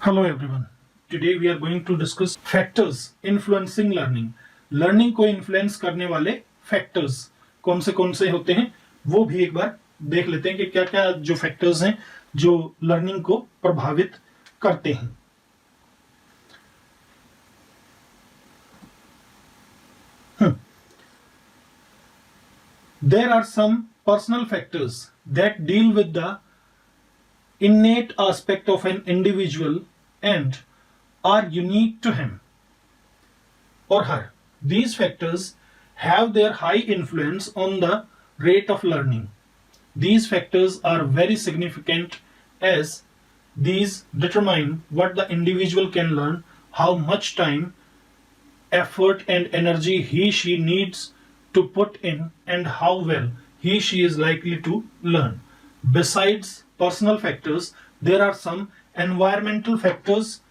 Hello everyone. Today we are going to discuss factors influencing learning. Learning को influence करने वाले factors कौन से होते हैं वो भी एक बार देख लेते हैं कि क्या क्या जो factors हैं जो learning को प्रभावित करते हैं. There are some personal factors that deal with the innate aspect of an individual and are unique to him or her. These factors have their high influence on the rate of learning. These factors are very significant as these determine what the individual can learn, how much time, effort and energy he she needs to put in, and how well he she is likely to learn. Besides personal factors, there are some environmental factors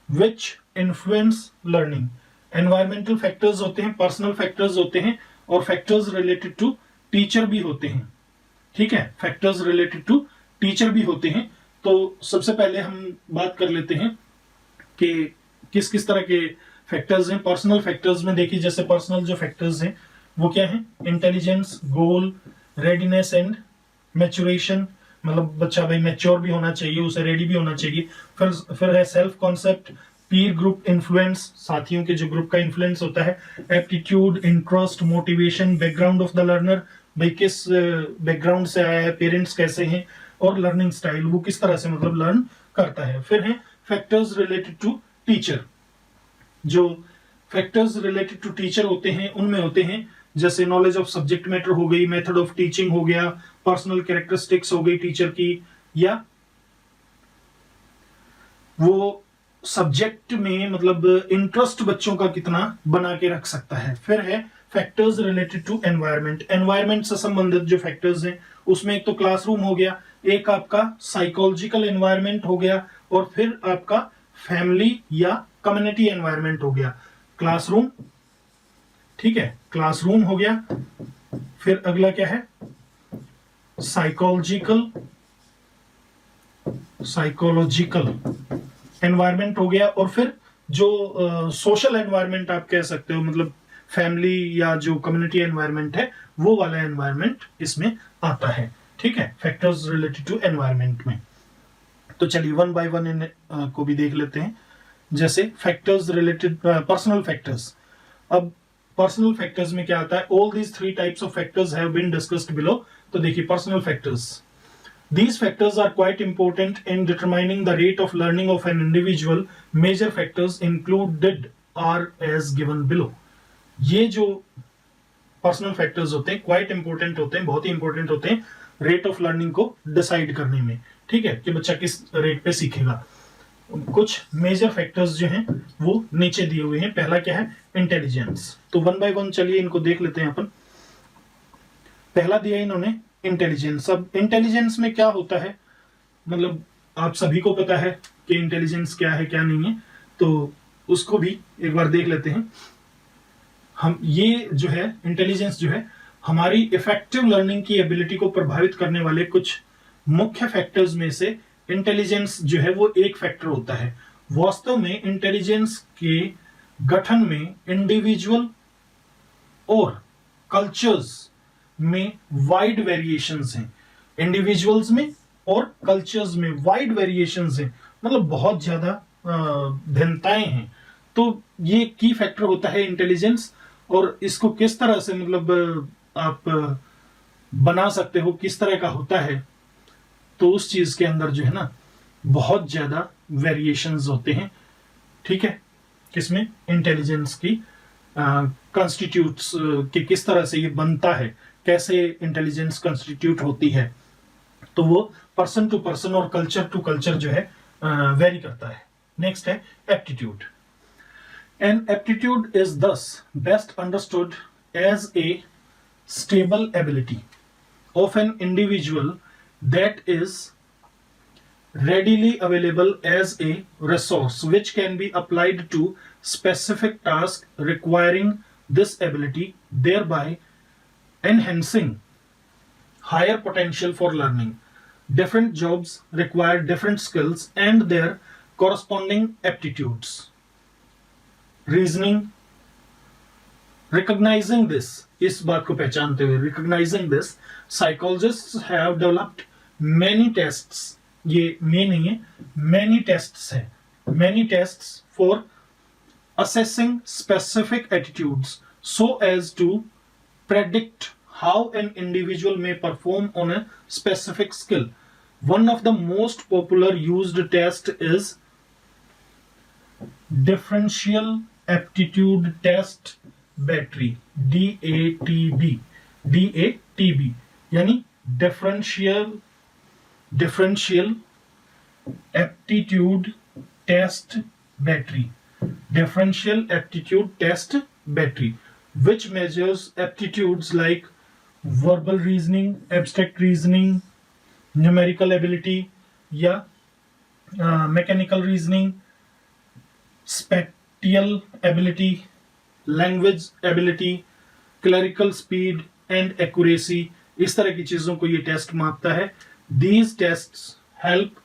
which influence learning. Environmental factors होते हैं, personal factors होते हैं और factors related to teacher भी होते हैं. ठीक है, factors related to teacher भी होते हैं. तो सबसे पहले हम बात कर लेते हैं कि किस किस तरह के factors हैं. Personal factors में देखिए, जैसे personal जो factors हैं वो क्या हैं? Intelligence, goal, readiness and maturation. मतलब बच्चा भाई मैच्योर भी होना चाहिए, उसे रेडी भी होना चाहिए. फिर है सेल्फ कॉन्सेप्ट, पीर ग्रुप इन्फ्लुएंस, साथियों के जो ग्रुप का इन्फ्लुएंस होता है. Aptitude, interest, motivation, background of the learner, भाई किस बैकग्राउंड से आया है, पेरेंट्स कैसे हैं, और लर्निंग स्टाइल, वो किस तरह से मतलब लर्न करता है. फिर है फैक्टर्स रिलेटेड टू टीचर. जो फैक्टर्स रिलेटेड टू टीचर होते हैं उनमें होते हैं जैसे नॉलेज ऑफ सब्जेक्ट मैटर हो गई, मेथड ऑफ टीचिंग हो गया, पर्सनल कैरेक्टरिस्टिक्स हो गई टीचर की, या वो सब्जेक्ट में मतलब इंटरेस्ट बच्चों का कितना बना के रख सकता है. फिर है factors related to environment. Environment से संबंधित जो फैक्टर्स हैं उसमें एक तो क्लासरूम हो गया, एक आपका साइकोलॉजिकल एनवायरनमेंट हो गया, और फिर आपका फैमिली या कम्युनिटी एनवायरनमेंट हो गया. क्लासरूम, ठीक है, क्लासरूम हो गया. फिर अगला क्या है? साइकोलॉजिकल एनवायरनमेंट हो गया. और फिर जो सोशल एनवायरनमेंट आप कह सकते हो, मतलब फैमिली या जो कम्युनिटी एनवायरनमेंट है वो वाला एनवायरनमेंट इसमें आता है. ठीक है, फैक्टर्स रिलेटेड टू एनवायरनमेंट में. तो चलिए वन बाय वन को भी देख लेते हैं. जैसे फैक्टर्स रिलेटेड पर्सनल फैक्टर्स. अब पर्सनल फैक्टर्स में क्या आता है? All these three types of factors have been discussed below. तो देखिए personal factors. These factors are quite important in determining the rate of learning of an individual. Major factors included are as given below. ये जो personal factors होते हैं quite important होते हैं, बहुत ही important होते हैं रेट ऑफ लर्निंग को डिसाइड करने में. ठीक है, कि बच्चा किस रेट पे सीखेगा. कुछ मेजर फैक्टर्स जो हैं वो नीचे दिए हुए हैं. पहला क्या है? इंटेलिजेंस. तो वन बाय वन चलिए इनको देख लेते हैं अपन. पहला दिया इन्होंने इंटेलिजेंस. अब इंटेलिजेंस में क्या होता है, मतलब आप सभी को पता है कि इंटेलिजेंस क्या है क्या नहीं है, तो उसको भी एक बार देख लेते हैं हम. ये जो है इंटेलिजेंस जो है हमारी इफेक्टिव लर्निंग की एबिलिटी को प्रभावित करने वाले कुछ मुख्य फैक्टर्स में से इंटेलिजेंस जो है वो एक फैक्टर होता है. वास्तव में इंटेलिजेंस के गठन में इंडिविजुअल और कल्चर्स में वाइड वेरिएशंस हैं. इंडिविजुअल्स में और कल्चर्स में वाइड वेरिएशंस हैं, मतलब बहुत ज्यादा भिन्नताएं हैं. तो ये की फैक्टर होता है इंटेलिजेंस. और इसको किस तरह से मतलब आप बना सकते हो, किस तरह का होता है, तो उस चीज के अंदर जो है ना बहुत ज्यादा वेरिएशंस होते हैं. ठीक है, किसमें? इंटेलिजेंस की कॉन्स्टिट्यूट्स कि किस तरह से ये बनता है, कैसे इंटेलिजेंस कॉन्स्टिट्यूट होती है, तो वो पर्सन टू पर्सन और कल्चर टू कल्चर जो है वेरी करता है. नेक्स्ट है aptitude. An aptitude is thus best understood as a stable ability of an individual that is readily available as a resource which can be applied to specific tasks requiring this ability, thereby enhancing higher potential for learning. Different jobs require different skills and their corresponding aptitudes. Reasoning, recognizing this, इस बात को पहचानते हुए, recognizing this, psychologists have developed many tests. ये में नहीं है, many tests है, many tests for assessing specific attitudes so as to predict how an individual may perform on a specific skill. One of the most popular used test is differential aptitude test battery, DATB. DATB यानी differential aptitude test battery. Differential aptitude test battery, which measures aptitudes like verbal reasoning, abstract reasoning, numerical ability या mechanical reasoning, spatial ability, language ability, clerical speed and accuracy. इस तरह की चीजों को ये test मापता है. These tests help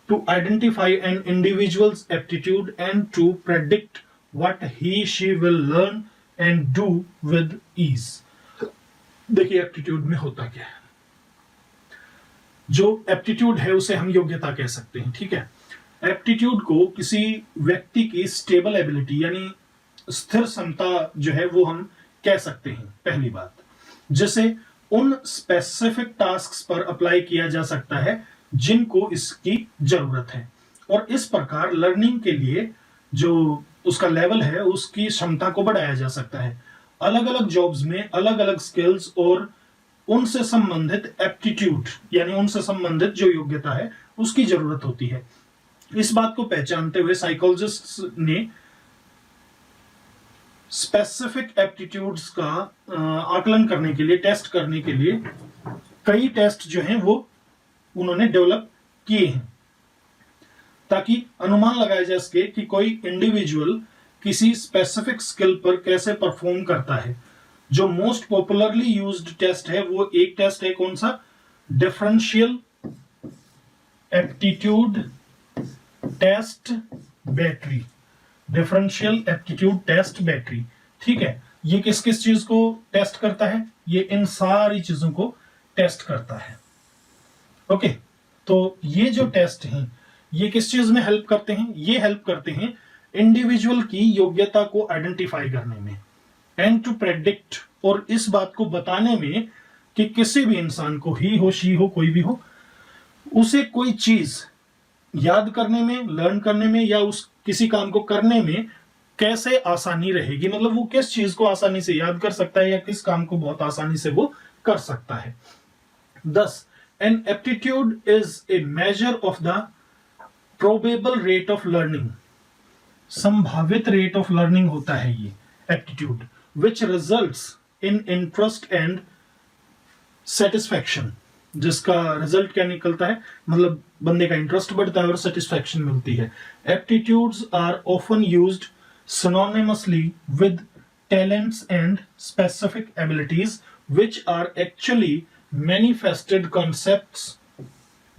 to identify an individual's aptitude and to predict what he/she will learn and do with ease. देखिए एप्टीट्यूड में होता क्या है. जो एप्टीट्यूड है उसे हम योग्यता कह सकते हैं. ठीक है, एप्टीट्यूड को किसी व्यक्ति की स्टेबल एबिलिटी यानी स्थिर क्षमता जो है वो हम कह सकते हैं. पहली बात, जिसे उन स्पेसिफिक टास्क्स पर अप्लाई किया जा सकता है जिनको इसकी जरूरत है, और इस प्रकार लर्निंग के लिए जो उसका लेवल है उसकी क्षमता को बढ़ाया जा सकता है. अलग अलग जॉब्स में अलग अलग स्किल्स और उनसे संबंधित एप्टीट्यूड यानी उनसे संबंधित जो योग्यता है उसकी जरूरत होती है. इस बात को पहचानते हुए साइकोलॉजिस्ट्स ने स्पेसिफिक एप्टीट्यूड्स का आकलन करने के लिए, टेस्ट करने के लिए कई टेस्ट जो हैं वो उन्होंने डेवलप किए हैं, ताकि अनुमान लगाया जा सके कि कोई इंडिविजुअल किसी स्पेसिफिक स्किल पर कैसे परफॉर्म करता है. जो मोस्ट पॉपुलरली यूज्ड टेस्ट है वो एक टेस्ट है, कौन सा? Differential aptitude test battery. Differential aptitude test battery. ठीक है, ये किस किस चीज को टेस्ट करता है? ये इन सारी चीजों को टेस्ट करता है. ओके, तो ये जो टेस्ट हैं ये किस चीज में हेल्प करते हैं? ये हेल्प करते हैं इंडिविजुअल की योग्यता को आइडेंटिफाई करने में, एंड टू प्रेडिक्ट, और इस बात को बताने में कि किसी भी इंसान को, ही हो शी हो कोई भी हो, उसे कोई चीज याद करने में, लर्न करने में या उस किसी काम को करने में कैसे आसानी रहेगी. मतलब वो किस चीज को आसानी से याद कर सकता है या किस काम को बहुत आसानी से वो कर सकता है. Thus, an aptitude is a measure of the probable rate of learning. संभावित रेट ऑफ लर्निंग होता है ये aptitude, which results in interest and satisfaction. जिसका रिजल्ट क्या निकलता है? मतलब बंदे का इंटरेस्ट बढ़ता है और सेटिस्फैक्शन मिलती है. Aptitudes are often used synonymously with talents and specific abilities, which are actually manifested concepts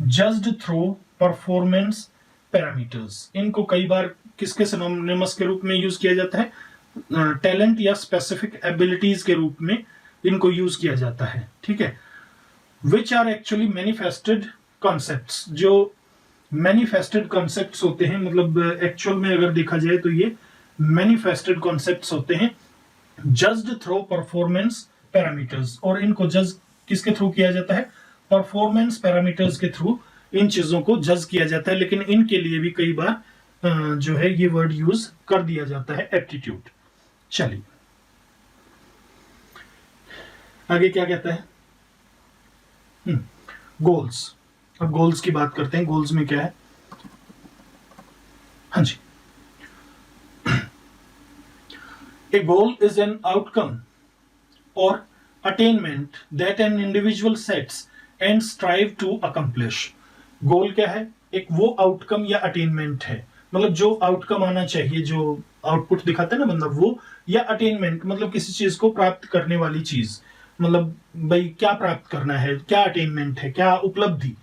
judged through performance parameters. इनको कई बार किसके सिनोनिमस के रूप में यूज किया जाता है? टैलेंट या स्पेसिफिक एबिलिटीज के रूप में इनको यूज किया जाता है. ठीक है, which are actually manifested concepts. जो manifested concepts होते हैं, मतलब एक्चुअल में अगर देखा जाए तो ये manifested concepts होते हैं judged through performance parameters. और इनको जज किसके थ्रू किया जाता है? परफॉर्मेंस पैरामीटर्स के थ्रू इन चीजों को जज किया जाता है. लेकिन इनके लिए भी कई बार जो है ये वर्ड यूज कर दिया जाता है, एप्टीट्यूड. चलिए आगे क्या कहता है? गोल्स. अब गोल्स की बात करते हैं. गोल्स में क्या है? हाँ जी, A goal is an outcome or attainment that an individual sets and strive to accomplish. गोल क्या है? एक वो आउटकम या अटेनमेंट है, मतलब जो आउटकम आना चाहिए, जो आउटपुट दिखाता है ना बंदा, वो, या अटेनमेंट मतलब किसी चीज को प्राप्त करने वाली चीज. मतलब भाई क्या प्राप्त करना है, क्या अटेनमेंट है, क्या उपलब्धि.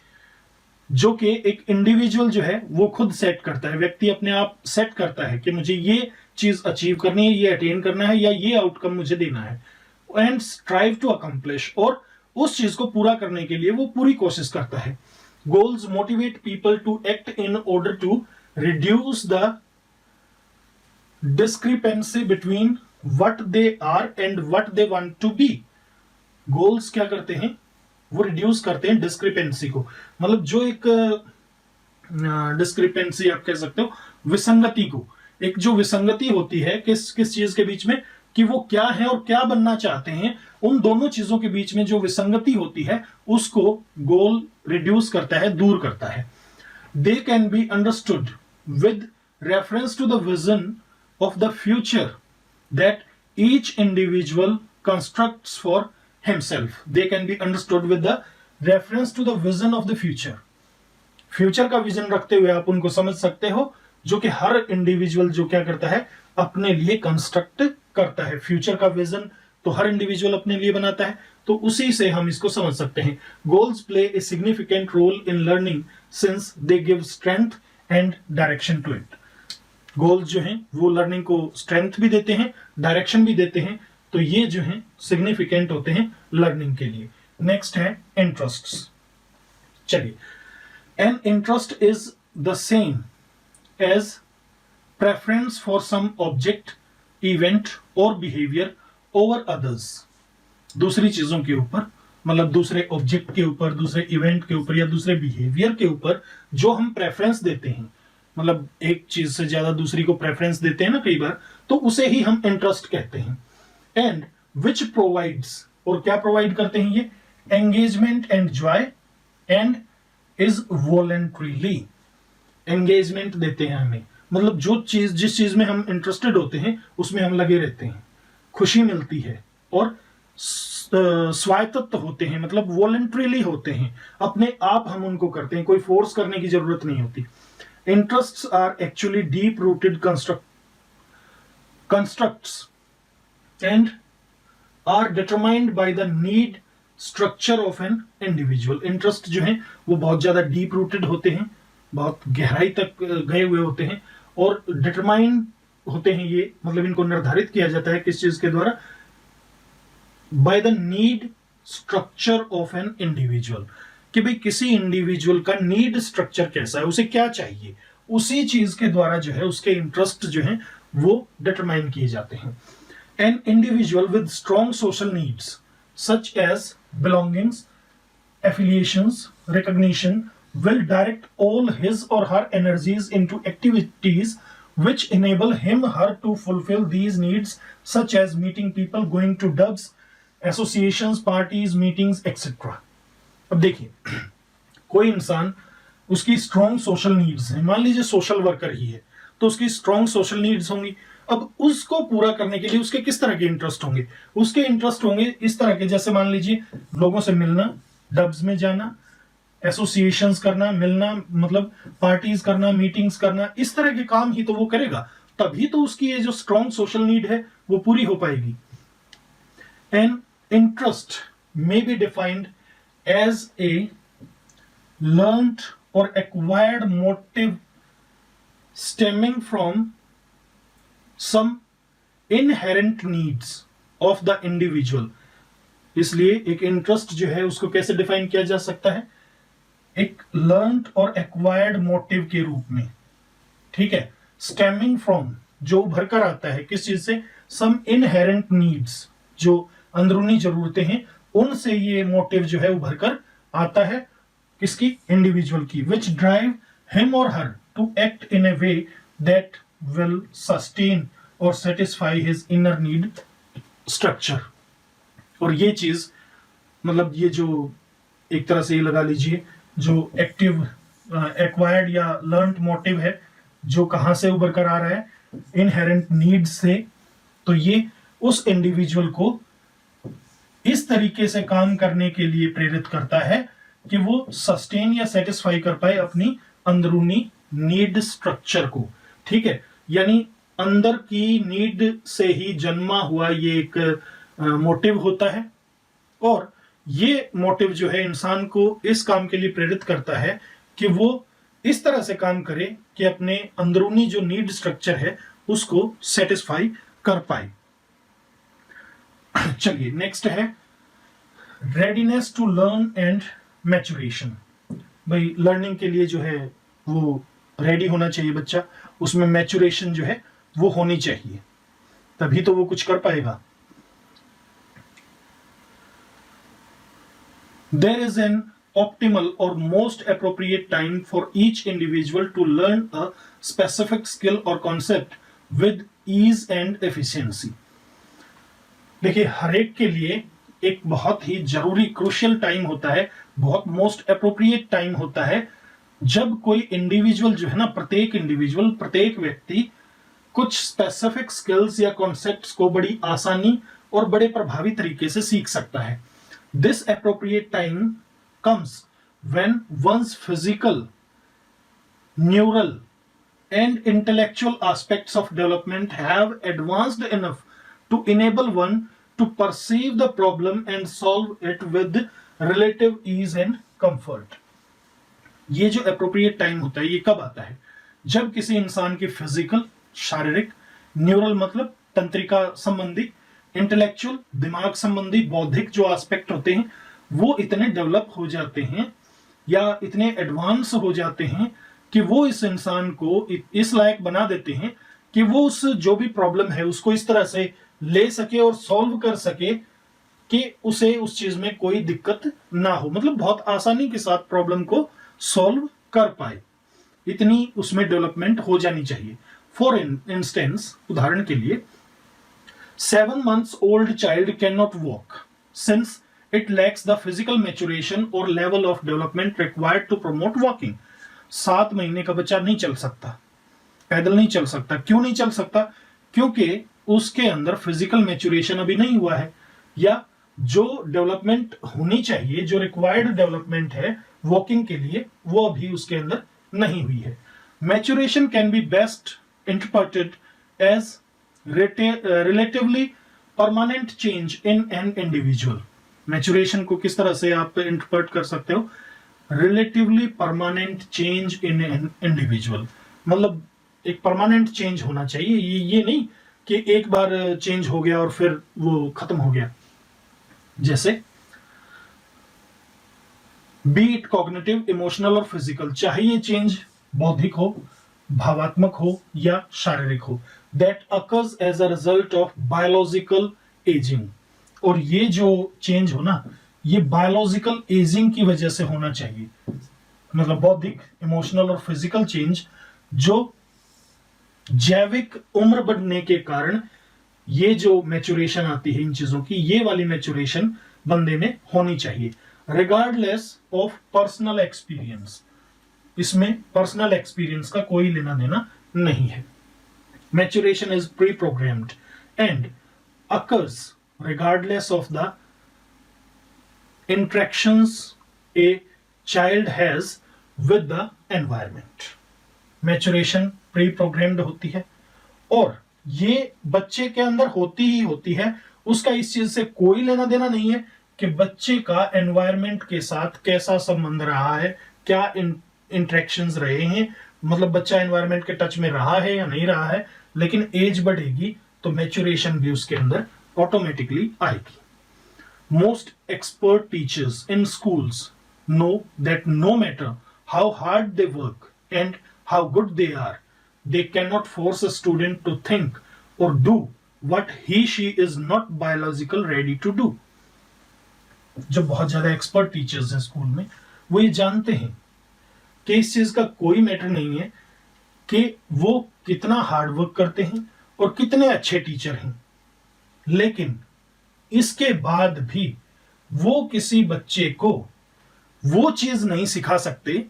जो कि एक इंडिविजुअल जो है वो खुद सेट करता है, व्यक्ति अपने आप सेट करता है कि मुझे ये चीज अचीव करनी है, ये अटेन करना है, या ये आउटकम मुझे देना है, एंड स्ट्राइव टू अकम्प्लिश, और उस चीज को पूरा करने के लिए वो पूरी कोशिश करता है। Goals motivate people to act in order to reduce the discrepancy between what they are and what they want to be. Goals क्या करते हैं, वो रिड्यूस करते हैं डिस्क्रिपेंसी को, मतलब जो एक डिस्क्रिपेंसी आप कह सकते हो, विसंगति को, एक जो विसंगति होती है किस किस चीज के बीच में, कि वो क्या है और क्या बनना चाहते हैं, उन दोनों चीजों के बीच में जो विसंगति होती है उसको गोल रिड्यूस करता है, दूर करता है। They can be understood with reference to the vision of the future that each individual constructs for himself. They can be understood with the reference to the vision of the future. Future का vision रखते हुए आप उनको समझ सकते हो, जो कि हर इंडिविजुअल जो क्या करता है, अपने लिए कंस्ट्रक्ट करता है। फ्यूचर का विजन तो हर इंडिविजुअल अपने लिए बनाता है, तो उसी से हम इसको समझ सकते हैं। Goals play a significant role in learning since they give strength and direction to it. Goals जो हैं वो लर्निंग को स्ट्रेंथ भी देते हैं, डायरेक्शन भी देते हैं, तो ये जो है सिग्निफिकेंट होते हैं लर्निंग के लिए। नेक्स्ट है इंटरेस्ट्स। चलिए, an interest is the same as preference for some object, event और बिहेवियर ओवर अदर्स। दूसरी चीजों के ऊपर, मतलब दूसरे ऑब्जेक्ट के ऊपर, दूसरे इवेंट के ऊपर या दूसरे बिहेवियर के ऊपर जो हम प्रेफरेंस देते हैं, मतलब एक चीज से ज्यादा दूसरी को प्रेफरेंस देते हैं ना कई बार, तो उसे ही हम इंटरेस्ट कहते हैं। एंड विच प्रोवाइड्स, और क्या प्रोवाइड करते हैं ये, engagement and Joy, and is voluntarily. Engagement देते हैं हमें, मतलब जो चीज, जिस चीज में हम इंटरेस्टेड होते हैं उसमें हम लगे रहते हैं, खुशी मिलती है, और स्वायत्त होते हैं, मतलब वॉलंटरीली होते हैं, अपने आप हम उनको करते हैं, कोई फोर्स करने की जरूरत नहीं होती। Interests are actually deep rooted constructs and are determined by the need structure of an individual. Interest जो है वो बहुत ज्यादा डीप रूटेड होते हैं, बहुत गहराई तक गए हुए होते हैं, और डिटरमाइंड होते हैं ये, मतलब इनको निर्धारित किया जाता है किस चीज के द्वारा, by the need structure of an individual, कि भाई किसी इंडिविजुअल का नीड स्ट्रक्चर कैसा है, उसे क्या चाहिए, उसी चीज के द्वारा जो है उसके इंटरेस्ट जो है वो डिटरमाइन किए जाते हैं। An individual with strong social needs, such as belongings, affiliations, recognition, will direct all his or her energies into activities which enable him/her to fulfill these needs, such as meeting people, going to clubs, associations, parties, meetings, etc. अब देखिए, कोई इंसान, उसकी strong social needs है, मान लीजिए social worker ही है, तो उसकी स्ट्रॉन्ग सोशल नीड्स होंगी। अब उसको पूरा करने के लिए उसके किस तरह के इंटरेस्ट होंगे, उसके इंटरेस्ट होंगे इस तरह के, जैसे मान लीजिए लोगों से मिलना, डब्स में जाना, एसोसिएशंस करना, मिलना, मतलब पार्टीज करना, मीटिंग्स करना, इस तरह के काम ही तो वो करेगा, तभी तो उसकी ये जो स्ट्रॉन्ग सोशल नीड है वो पूरी हो पाएगी। An interest may be defined as a learned और acquired motive stemming from some inherent needs of the individual। इसलिए एक इंटरेस्ट जो है उसको कैसे डिफाइन किया जा सकता है, एक लर्न्ड और एक्वायर्ड मोटिव के रूप में, ठीक है। स्टेमिंग फ्रॉम, जो उभर कर आता है किस चीज से, सम इनहेरेंट नीड्स, जो अंदरूनी जरूरतें हैं, उनसे ये मोटिव जो है उभर कर आता है, किसकी, इंडिविजुअल की, विच ड्राइव हिम और हर to act in a way that will sustain or satisfy his inner need structure। और ये चीज, मतलब ये जो एक तरह से ये लगा लीजिए, जो एक्टिव एक्वायर्ड या लर्न्ड मोटिव है, जो कहां से उभर कर आ रहा है, इनहेरेंट नीड्स से, तो ये उस इंडिविजुअल को इस तरीके से काम करने के लिए प्रेरित करता है कि वो सस्टेन या सेटिस्फाई कर पाए अपनी अंदरूनी नीड स्ट्रक्चर को, ठीक है। यानी अंदर की नीड से ही जन्मा हुआ ये एक मोटिव होता है, और ये मोटिव जो है इंसान को इस काम के लिए प्रेरित करता है कि वो इस तरह से काम करे कि अपने अंदरूनी जो नीड स्ट्रक्चर है उसको सेटिस्फाई कर पाए। चलिए नेक्स्ट है readiness to learn and maturation. भाई लर्निंग के लिए जो है वो रेडी होना चाहिए बच्चा, उसमें मैच्योरेशन जो है वो होनी चाहिए, तभी तो वो कुछ कर पाएगा। There is an optimal or most appropriate time for each individual to learn a specific skill or concept with ease and efficiency. देखिए हर एक के लिए एक बहुत ही जरूरी क्रूशियल टाइम होता है, बहुत मोस्ट अप्रोप्रिएट टाइम होता है जब कोई इंडिविजुअल जो है ना, प्रत्येक इंडिविजुअल, प्रत्येक व्यक्ति कुछ स्पेसिफिक स्किल्स या कॉन्सेप्ट्स को बड़ी आसानी और बड़े प्रभावी तरीके से सीख सकता है। This appropriate time comes when one's physical, neural, and intellectual aspects of development have advanced enough to enable one to perceive the problem and solve it with relative ease and comfort. ये जो appropriate time होता है ये कब आता है? जब किसी इंसान की फिजिकल, शारीरिक, न्यूरल मतलब तंत्रिका संबंधी, इंटेलेक्चुअल दिमाग संबंधी, बौद्धिक जो एस्पेक्ट होते हैं वो इतने डेवलप हो जाते हैं या इतने एडवांस हो जाते हैं कि वो इस इंसान को इस लायक बना देते हैं कि वो उस जो भी प्रॉब्लम है उसको इस तरह से ले सके और सॉल्व कर सके कि उसे उस चीज में कोई दिक्कत ना हो, मतलब बहुत आसानी के साथ प्रॉब्लम को सॉल्व कर पाए, इतनी उसमें डेवलपमेंट हो जानी चाहिए। फॉर इंस्टेंस, उदाहरण के लिए 7 months old child cannot walk since it lacks the physical maturation or level of development required to promote walking. 7 महीने का बच्चा नहीं चल सकता, पैदल नहीं चल सकता। क्यों नहीं चल सकता? क्योंकि उसके अंदर फिजिकल मैच्योरेशन अभी नहीं हुआ है, या जो डेवलपमेंट होनी चाहिए, जो रिक्वायर्ड डेवलपमेंट है वॉकिंग के लिए, वो अभी उसके अंदर नहीं हुई है। Maturation can be best interpreted as relatively permanent change in an individual. Maturation को किस तरह से आप इंटरप्रेट कर सकते हो? Relatively permanent change in an individual, मतलब एक परमानेंट चेंज होना चाहिए, ये नहीं कि एक बार चेंज हो गया और फिर वो खत्म हो गया। जैसे बी इट कॉग्निटिव, इमोशनल और फिजिकल, चाहे ये चेंज बौद्धिक हो, भावात्मक हो या शारीरिक हो, that occurs as a result of biological aging. और ये जो चेंज हो ना, ये बायोलॉजिकल एजिंग की वजह से होना चाहिए, मतलब बौद्धिक, इमोशनल और फिजिकल चेंज जो जैविक उम्र बढ़ने के कारण ये जो मैच्योरेशन आती है इन चीजों की, ये वाली मैच्योरेशन बंदे में होनी चाहिए, रिगार्डलेस ऑफ पर्सनल एक्सपीरियंस। इसमें पर्सनल एक्सपीरियंस का कोई लेना देना नहीं है। Maturation is pre-programmed and occurs regardless of the interactions a child has with the environment. Maturation pre-programmed होती है और ये बच्चे के अंदर होती ही होती है, उसका इस चीज से कोई लेना देना नहीं है कि बच्चे का एनवायरमेंट के साथ कैसा संबंध रहा है, क्या इंटरेक्शंस रहे हैं, मतलब बच्चा एनवायरमेंट के टच में रहा है या नहीं रहा है, लेकिन एज बढ़ेगी तो मैच्योरेशन भी उसके अंदर ऑटोमेटिकली आएगी। Most expert teachers in schools know that no matter how hard they work and how good they are, they can not force a student to think और do what he she is not biological ready to do. जो बहुत ज्यादा expert teachers हैं school में, वो ये जानते हैं कि इस चीज का कोई मैटर नहीं है कि वो कितना हार्ड वर्क करते हैं और कितने अच्छे टीचर हैं, लेकिन इसके बाद भी वो किसी बच्चे को वो चीज नहीं सिखा सकते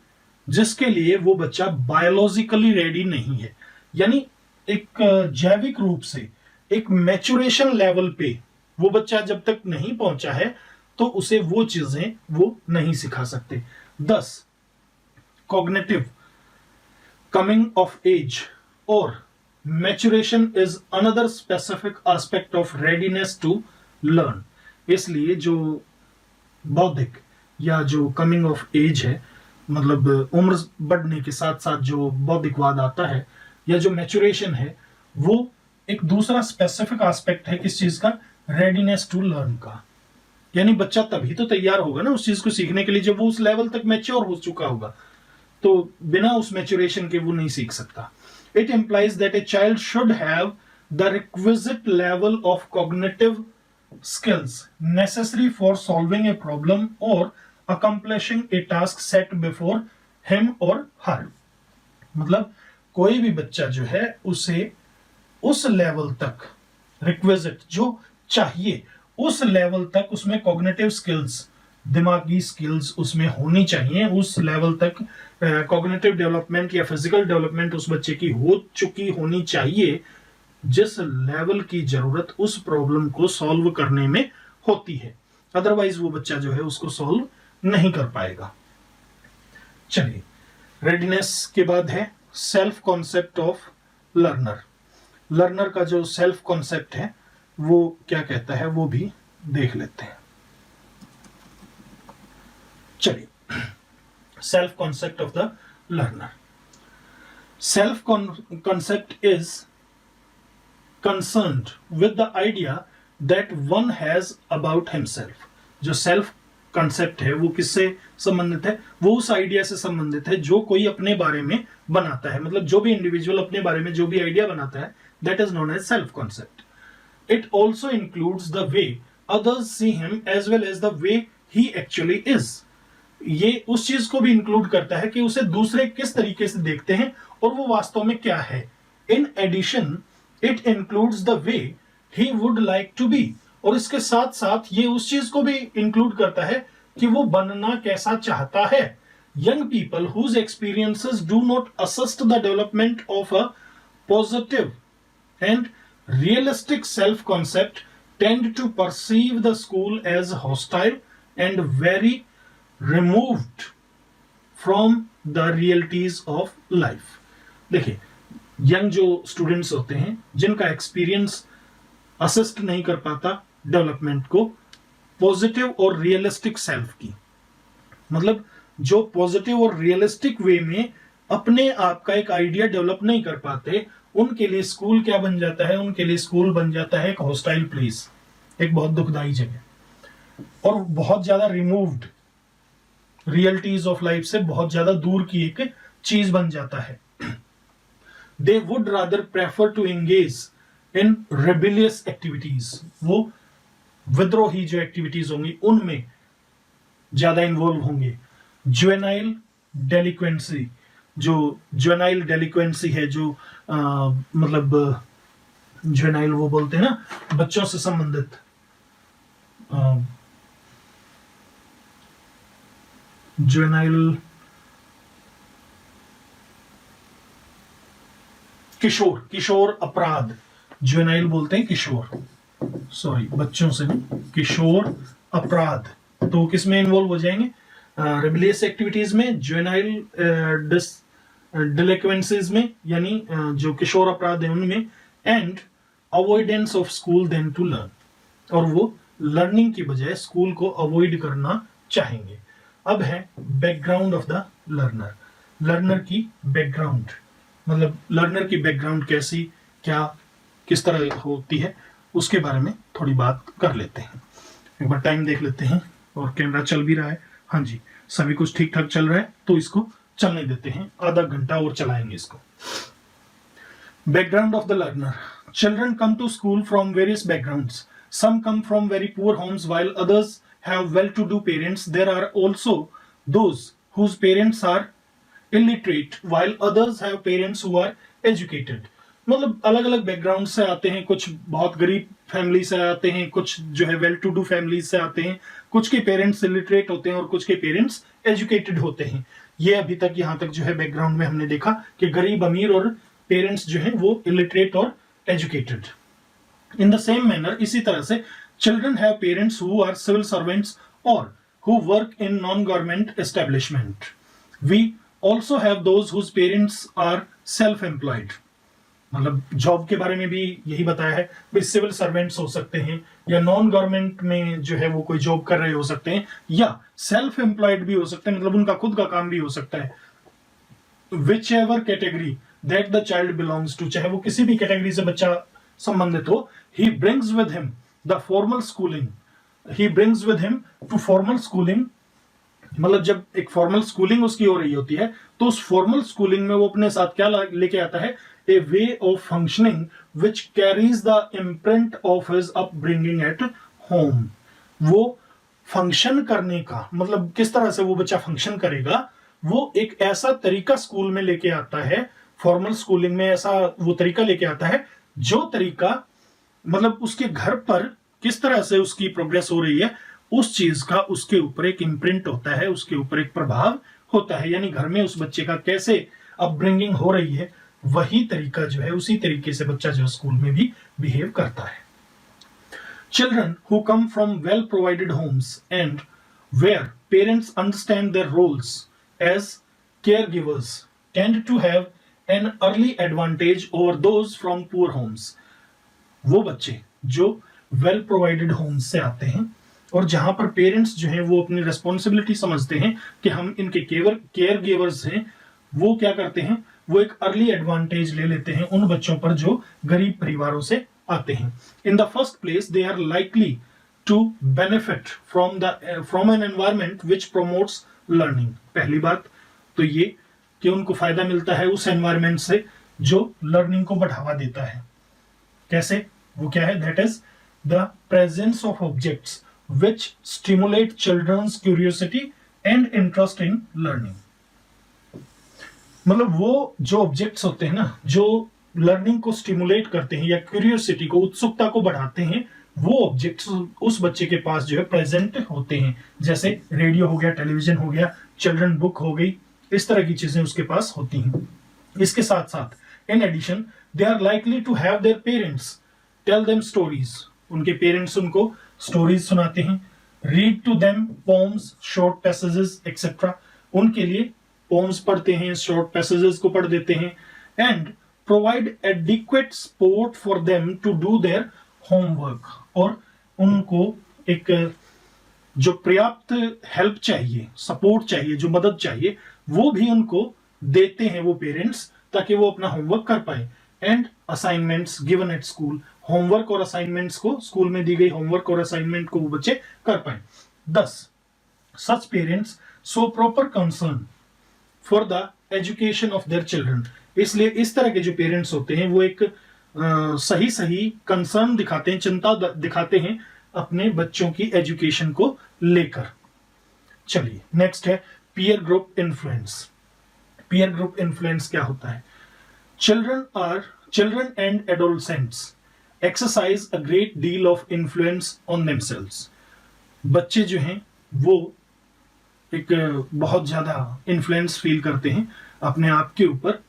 जिसके लिए वो बच्चा बायोलॉजिकली रेडी नहीं है। यानी एक जैविक रूप से एक मैच्योरेशन लेवल पे वो बच्चा जब तक नहीं पहुंचा है तो उसे वो चीजें वो नहीं सिखा सकते। 10 cognitive coming of age or maturation is another specific aspect of readiness to learn. इसलिए जो बौद्धिक या जो कमिंग ऑफ एज है मतलब उम्र बढ़ने के साथ साथ जो बौद्धिकवाद आता है या जो मैच्योरेशन है, वो एक दूसरा स्पेसिफिक एस्पेक्ट है किस चीज का, रेडीनेस टू लर्न का। यानी बच्चा तभी तो तैयार होगा ना उस चीज को सीखने के लिए जब वो उस लेवल तक मैच्योर हो चुका होगा, तो बिना उस मैच्योरेशन के वो नहीं सीख सकता। It implies that a child should have the requisite level of cognitive skills necessary for solving a problem or accomplishing a task set before him or her। मतलब कोई भी बच्चा जो है उसे उस लेवल तक रिक्विजिट जो चाहिए उस लेवल तक उसमें कॉग्निटिव स्किल्स, दिमागी स्किल्स उसमें होनी चाहिए। उस लेवल तक कॉग्निटिव डेवलपमेंट या फिजिकल डेवलपमेंट उस बच्चे की हो चुकी होनी चाहिए जिस लेवल की जरूरत उस प्रॉब्लम को सॉल्व करने में होती है। अदरवाइज वो बच्चा जो है उसको सॉल्व नहीं कर पाएगा। चलिए, रेडीनेस के बाद है self concept of learner. Learner का जो सेल्फ कॉन्सेप्ट है वो क्या कहता है वो भी देख लेते हैं। चलिए, self concept of the learner. Self concept is concerned with the idea that one has about himself। जो सेल्फ कंसेप्ट है वो किससे संबंधित है, वो उस आइडिया से संबंधित है जो कोई अपने बारे में बनाता है। मतलब जो भी इंडिविजुअल अपने बारे में जो भी आइडिया बनाता है, that is known as self concept. It also includes the way others see him as well as the way he actually is. ये उस चीज को भी इंक्लूड करता है कि उसे दूसरे किस तरीके से देखते हैं और वो वास्तव में क्या है। In addition it includes the way he would like to be. और इसके साथ साथ ये उस चीज को भी इंक्लूड करता है कि वो बनना कैसा चाहता है। Young people whose experiences do not assist the development of a positive and realistic self concept tend to perceive the school as hostile and very removed from the realities of life. देखिए, young जो students होते हैं जिनका experience assist नहीं कर पाता development को positive और रियलिस्टिक सेल्फ की, मतलब जो पॉजिटिव और रियलिस्टिक वे में अपने आप का एक आइडिया डेवलप नहीं कर पाते, उनके लिए स्कूल क्या बन जाता है, उनके लिए स्कूल बन जाता है एक हॉस्टाइल प्लेस, एक बहुत दुखदाई जगह और बहुत ज्यादा रिमूव्ड रियलिटीज ऑफ लाइफ से बहुत ज्यादा दूर की एक चीज बन जाता है। They would rather prefer to engage in rebellious activities। वो विद्रोही जो एक्टिविटीज होंगी उनमें ज्यादा इन्वॉल्व होंगे। जुवेनाइल डेलिक्वेंसी, जो जुवेनाइल डेलिक्वेंसी है, जो मतलब जुवेनाइल वो बोलते हैं ना बच्चों से संबंधित, जुवेनाइल किशोर अपराध, जुवेनाइल बोलते हैं किशोर, सॉरी बच्चों से नहीं, किशोर अपराध। तो किसमें इन्वॉल्व हो जाएंगे, रेबेलियस एक्टिविटीज में, जुवेनाइल डिलिक्वेंसीज में, यानी जो किशोर अपराध है उनमें, and avoidance of school then to learn, और वो लर्निंग की बजाय स्कूल को अवॉइड करना चाहेंगे। अब है background of the learner. Learner की बैकग्राउंड, मतलब लर्नर की बैकग्राउंड कैसी, क्या किस तरह होती है, उसके बारे में थोड़ी बात कर लेते हैं। एक बार टाइम देख लेते हैं और कैमरा चल भी रहा है। हाँ जी, सभी कुछ ठीक ठाक चल रहा है, तो इसको चलने देते हैं, आधा घंटा और चलाएंगे इसको। Background of the learner. Children come to school from various backgrounds. Some come from very poor homes while others have well-to-do parents. There are also those whose parents are illiterate while others have parents who are educated। मतलब अलग अलग background से आते हैं, कुछ बहुत गरीब family से आते हैं, कुछ जो है वेल टू डू फैमिली से आते हैं, कुछ के पेरेंट्स इलिटरेट होते हैं और कुछ के पेरेंट्स एजुकेटेड होते हैं। ये अभी तक यहाँ तक जो है बैकग्राउंड में हमने देखा कि गरीब अमीर और पेरेंट्स जो है वो इलिटरेट और educated. In the same manner, इसी तरह से children have parents who are civil servants or who work in non-government establishment. We also have those whose parents are self-employed. मतलब जॉब के बारे में भी यही बताया है, भाई सिविल सर्वेंट्स हो सकते हैं, या नॉन गवर्नमेंट में जो है वो कोई जॉब कर रहे हो सकते हैं, या सेल्फ एम्प्लॉयड भी हो सकते हैं, मतलब उनका खुद का काम भी हो सकता है। Whichever category that the child belongs to, चाहे वो किसी भी कैटेगरी से बच्चा संबंधित हो, he brings with him the formal schooling, he brings with him to formal schooling, मतलब जब एक फॉर्मल स्कूलिंग उसकी हो रही होती है तो उस फॉर्मल स्कूलिंग में वो अपने साथ क्या लेके आता है, a way of functioning which carries the imprint of his upbringing at home. वो फंक्शन करने का मतलब किस तरह से वो बच्चा फंक्शन करेगा, वो एक ऐसा तरीका स्कूल में लेके आता है, फॉर्मल स्कूलिंग में ऐसा वो तरीका लेके आता है जो तरीका मतलब उसके घर पर किस तरह से उसकी प्रोग्रेस हो रही है उस चीज का उसके ऊपर एक इम्प्रिंट होता है, उसके ऊपर एक प्रभाव होता है, यानी घर में उस बच्चे का कैसे अपब्रिंगिंग हो रही है वही तरीका जो है उसी तरीके से बच्चा जो स्कूल में भी बिहेव करता है। Children who come from well provided homes and where parents understand their roles as caregivers tend to have an early advantage over those from poor homes। वो बच्चे जो वेल प्रोवाइडेड होम से आते हैं और जहां पर पेरेंट्स जो हैं वो अपनी रेस्पॉन्सिबिलिटी समझते हैं कि हम इनके केयर गिवर्स हैं, वो क्या करते हैं, वो एक अर्ली एडवांटेज ले लेते हैं उन बच्चों पर जो गरीब परिवारों से आते हैं। In the first place they are likely to benefit from an environment which promotes learning. पहली बात तो ये कि उनको फायदा मिलता है उस एनवायरमेंट से जो लर्निंग को बढ़ावा देता है। कैसे? वो क्या है? That is the presence of objects which stimulate children's curiosity and interest in learning। मतलब वो जो ऑब्जेक्ट्स होते हैं ना जो लर्निंग को स्टिमुलेट करते हैं या क्यूरियोसिटी को, उत्सुकता को बढ़ाते हैं, वो ऑब्जेक्ट्स उस बच्चे के पास जो है प्रेजेंट होते हैं। जैसे रेडियो हो गया, टेलीविजन हो गया, चिल्ड्रन बुक हो गई, इस तरह की चीजें उसके पास होती हैं। इसके साथ साथ in addition they are likely to have their parents tell them stories. उनके पेरेंट्स उनको स्टोरीज सुनाते हैं। Read to them poems, short passages etcetera. उनके लिए पोम्स पढ़ते हैं, शॉर्ट पैसेजेस को पढ़ देते हैं। And provide adequate support for them to do their homework. और उनको एक जो पर्याप्त हेल्प चाहिए, सपोर्ट चाहिए, जो मदद चाहिए, वो भी उनको देते हैं वो पेरेंट्स, ताकि वो अपना होमवर्क कर पाए। And assignments given at school. Homework और असाइनमेंट्स को, स्कूल में दी गई होमवर्क और असाइनमेंट को वो बच्चे कर पाए। 10 such parents show proper concern for the education of their children. इसलिए इस तरह के जो पेरेंट्स होते हैं वो एक सही सही कंसर्न दिखाते हैं, चिंता दिखाते हैं अपने बच्चों की एजुकेशन को लेकर। चलिए नेक्स्ट है peer group influence. Peer group influence क्या होता है? Children and adolescents exercise a great deal of influence on themselves। बच्चे जो हैं वो एक बहुत ज्यादा इन्फ्लुएंस फील करते हैं अपने आप के ऊपर।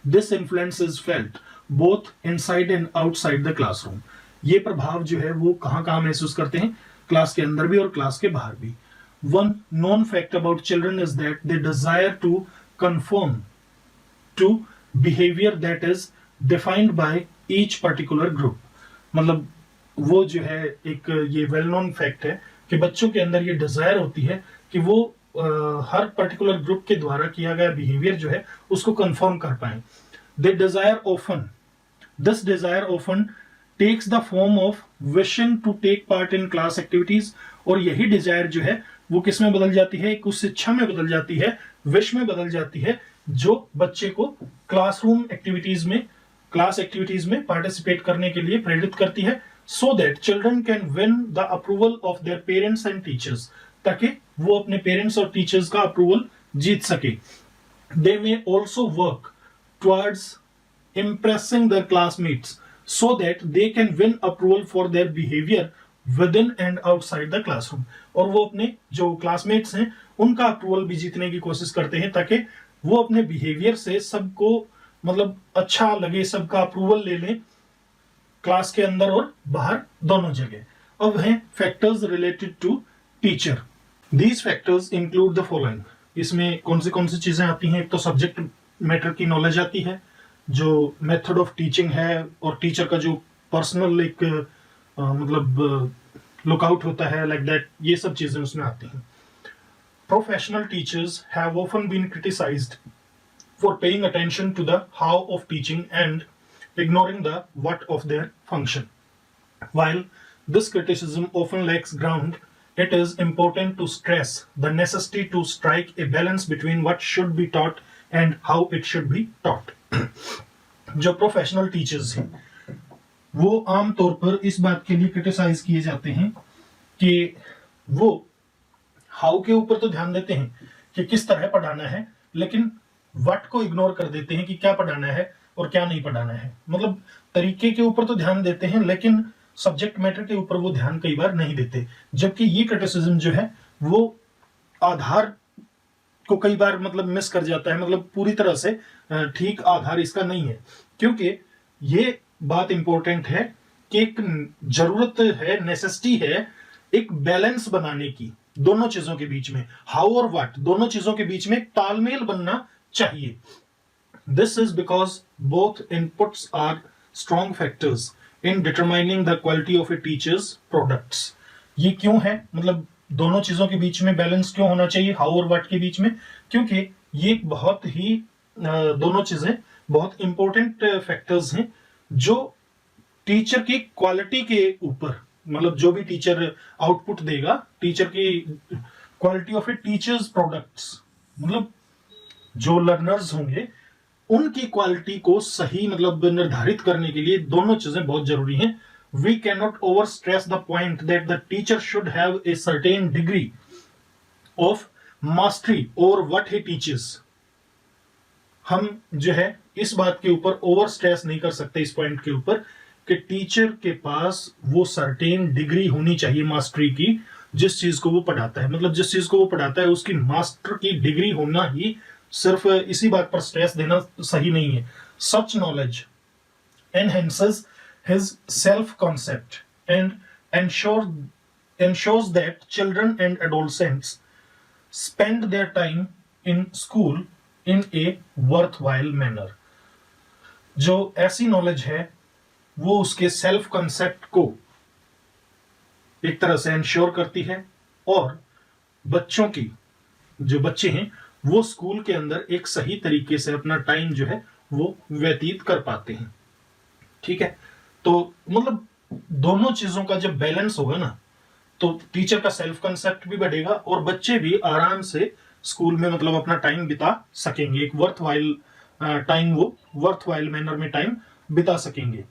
This influence is felt both inside and outside the classroom. ये प्रभाव जो है वो कहां कहां महसूस करते हैं? क्लास के अंदर भी और क्लास के बाहर भी। One known fact about children is that they desire to conform to behaviour that is defined by each particular group. मतलब वो जो है एक ये वेल नोन फैक्ट है कि बच्चों के अंदर ये डिजायर होती है कि वो हर पर्टिकुलर ग्रुप के द्वारा किया गया बिहेवियर जो है उसको कंफर्म कर पाए। This desire often takes the form of wishing to take part in class activities. और यही डिजायर जो है वो किस में बदल जाती है? एक उस इच्छा में बदल जाती है, विश में बदल जाती है, जो बच्चे को क्लासरूम एक्टिविटीज में, क्लास एक्टिविटीज में पार्टिसिपेट करने के लिए प्रेरित करती है। So that children can win the approval of their parents and teachers. ताकि वो अपने पेरेंट्स और टीचर्स का अप्रूवल जीत सके। They may also work towards impressing their classmates so that they can win approval for their behavior within and outside the classroom। और वो अपने जो क्लासमेट्स हैं उनका अप्रूवल भी जीतने की कोशिश करते हैं ताकि वो अपने बिहेवियर से सबको मतलब अच्छा लगे, सबका अप्रूवल ले लें क्लास के अंदर और बाहर दोनों जगह। अब हैं factors related to teacher. These factors include the following. इसमें कौन सी चीजें आती हैं? एक तो सब्जेक्ट मैटर की नॉलेज आती है, जो मेथड ऑफ टीचिंग है और टीचर का जो पर्सनल एक मतलब लुकआउट होता है, लाइक दैट, ये सब चीजें उसमें आती हैं. Professional teachers have often been criticised for paying attention to the how of teaching and ignoring the what of their function. While this criticism often lacks ground, it is important to stress the necessity to strike a balance between what should be taught and how it should be taught. जो professional teachers हैं वो आमतौर पर इस बात के लिए criticise किए जाते हैं कि वो हाउ के ऊपर तो ध्यान देते हैं कि किस तरह पढ़ाना है, लेकिन व्हाट को इग्नोर कर देते हैं कि क्या पढ़ाना है और क्या नहीं पढ़ाना है. मतलब तरीके के ऊपर तो ध्यान देते हैं, लेकिन सब्जेक्ट मैटर के ऊपर वो ध्यान कई बार नहीं देते. जबकि ये क्रिटिसिज्म जो है वो आधार को कई बार मतलब मिस कर जाता है, मतलब पूरी तरह से ठीक आधार इसका नहीं है. क्योंकि ये बात इंपॉर्टेंट है कि एक जरूरत है, नेसेसिटी है एक बैलेंस बनाने की दोनों चीजों के बीच में. हाउ और व्हाट दोनों चीजों के बीच में एक तालमेल बनना चाहिए. This is because both inputs are strong factors in determining the quality of a teacher's products. ये क्यों है, मतलब दोनों चीजों के बीच में बैलेंस क्यों होना चाहिए, हाउ और व्हाट के बीच में? क्योंकि ये बहुत ही दोनों चीजें बहुत इंपॉर्टेंट फैक्टर्स हैं जो टीचर की क्वालिटी के ऊपर, मतलब जो भी टीचर आउटपुट देगा, टीचर की quality of A teachers products, मतलब जो लर्नर्स होंगे उनकी क्वालिटी को सही मतलब निर्धारित करने के लिए दोनों चीजें बहुत जरूरी हैं. We can not overstress the point that the teacher should have a certain degree of mastery over what he teaches. हम जो है इस बात के ऊपर ओवर स्ट्रेस नहीं कर सकते इस पॉइंट के ऊपर कि टीचर के पास वो सर्टेन डिग्री होनी चाहिए मास्टरी की, जिस चीज को वो पढ़ाता है, मतलब जिस चीज को वो पढ़ाता है उसकी मास्टर की डिग्री होना ही, सिर्फ इसी बात पर स्ट्रेस देना सही नहीं है. सच knowledge enhances his self concept and ensures that children and adolescents spend their time in school in a worthwhile manner. जो ऐसी नॉलेज है वो उसके सेल्फ कंसेप्ट को एक तरह से इंश्योर करती है और बच्चों की, जो बच्चे हैं वो स्कूल के अंदर एक सही तरीके से अपना टाइम जो है वो व्यतीत कर पाते हैं. ठीक है, तो मतलब दोनों चीजों का जब बैलेंस होगा ना तो टीचर का सेल्फ कंसेप्ट भी बढ़ेगा और बच्चे भी आराम से स्कूल में मतलब अपना टाइम बिता सकेंगे, एक वर्थवाइल टाइम वो वर्थवाइल मैनर में टाइम बिता सकेंगे.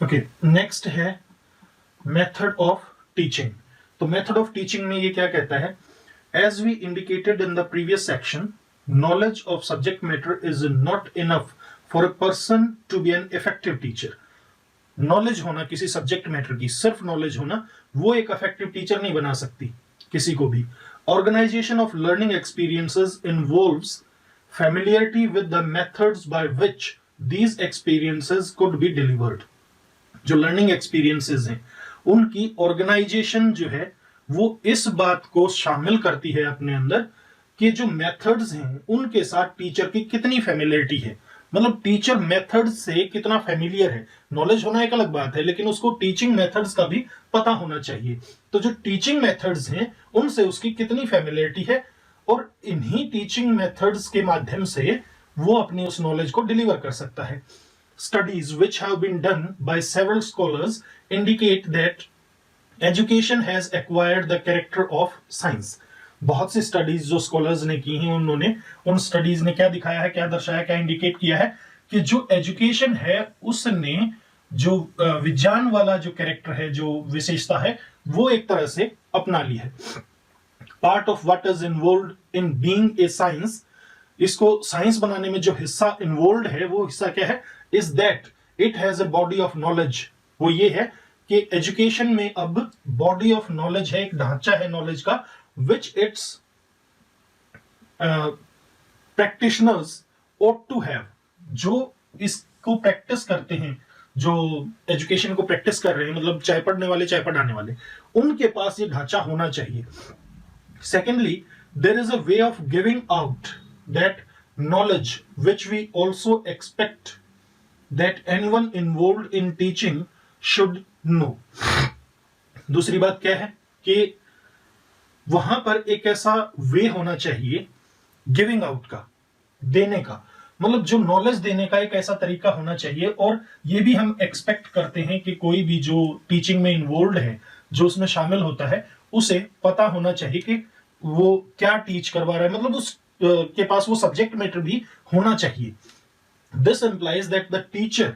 ओके, नेक्स्ट है मेथड ऑफ टीचिंग. तो मेथड ऑफ टीचिंग में ये क्या कहता है? As we indicated in the previous section, knowledge of subject matter is not enough for a person to be an effective teacher. Knowledge होना किसी subject matter की, सिर्फ नॉलेज होना वो एक इफेक्टिव टीचर नहीं बना सकती किसी को भी. Organisation of learning experiences involves familiarity with the methods by which these experiences could be delivered. जो लर्निंग एक्सपीरियंसेस हैं उनकी ऑर्गेनाइजेशन जो है वो इस बात को शामिल करती है अपने अंदर कि जो मेथड्स हैं उनके साथ टीचर की कितनी फेमिलियरिटी है, मतलब टीचर मेथड्स से कितना फेमिलियर है. नॉलेज होना एक अलग बात है, लेकिन उसको टीचिंग मेथड्स का भी पता होना चाहिए. तो जो टीचिंग मेथड्स हैं उनसे उसकी कितनी फेमिलियरिटी है और इन्हीं टीचिंग मेथड्स के माध्यम से वो अपनी उस नॉलेज को डिलीवर कर सकता है. Studies which have been done by several scholars indicate that education has acquired the character of science. बहुत सी स्टडीज जो स्कॉलर्स ने की हैं उन्होंने उन स्टडीज ने क्या दिखाया है, क्या दर्शाया, क्या इंडिकेट किया है कि जो एजुकेशन है उसने जो विज्ञान वाला जो कैरेक्टर है, जो विशेषता है, वो एक तरह से अपना ली है. Part of what is involved in being a science, इसको साइंस बनाने में जो हिस्सा इन्वॉल्व है वो हिस्सा क्या है, is that it has a body of knowledge. वो ये है कि एजुकेशन में अब बॉडी ऑफ नॉलेज है, एक ढांचा है नॉलेज का, which its practitioners ought to have. जो इसको प्रैक्टिस करते हैं, जो एजुकेशन को प्रैक्टिस कर रहे हैं, मतलब चाहे पढ़ने वाले चाहे पढ़ाने वाले, उनके पास ये ढांचा होना चाहिए. Secondly, there is a way of giving out that knowledge which we also expect that anyone involved in teaching should know. दूसरी बात क्या है कि वहां पर एक ऐसा वे होना चाहिए गिविंग आउट का, देने का, मतलब जो नॉलेज देने का एक ऐसा तरीका होना चाहिए, और ये भी हम एक्सपेक्ट करते हैं कि कोई भी जो टीचिंग में इन्वॉल्व है, जो उसमें शामिल होता है, उसे पता होना चाहिए कि वो क्या टीच करवा रहा है, मतलब उस के पास वो सब्जेक्ट मैटर भी होना चाहिए. This implies that the teacher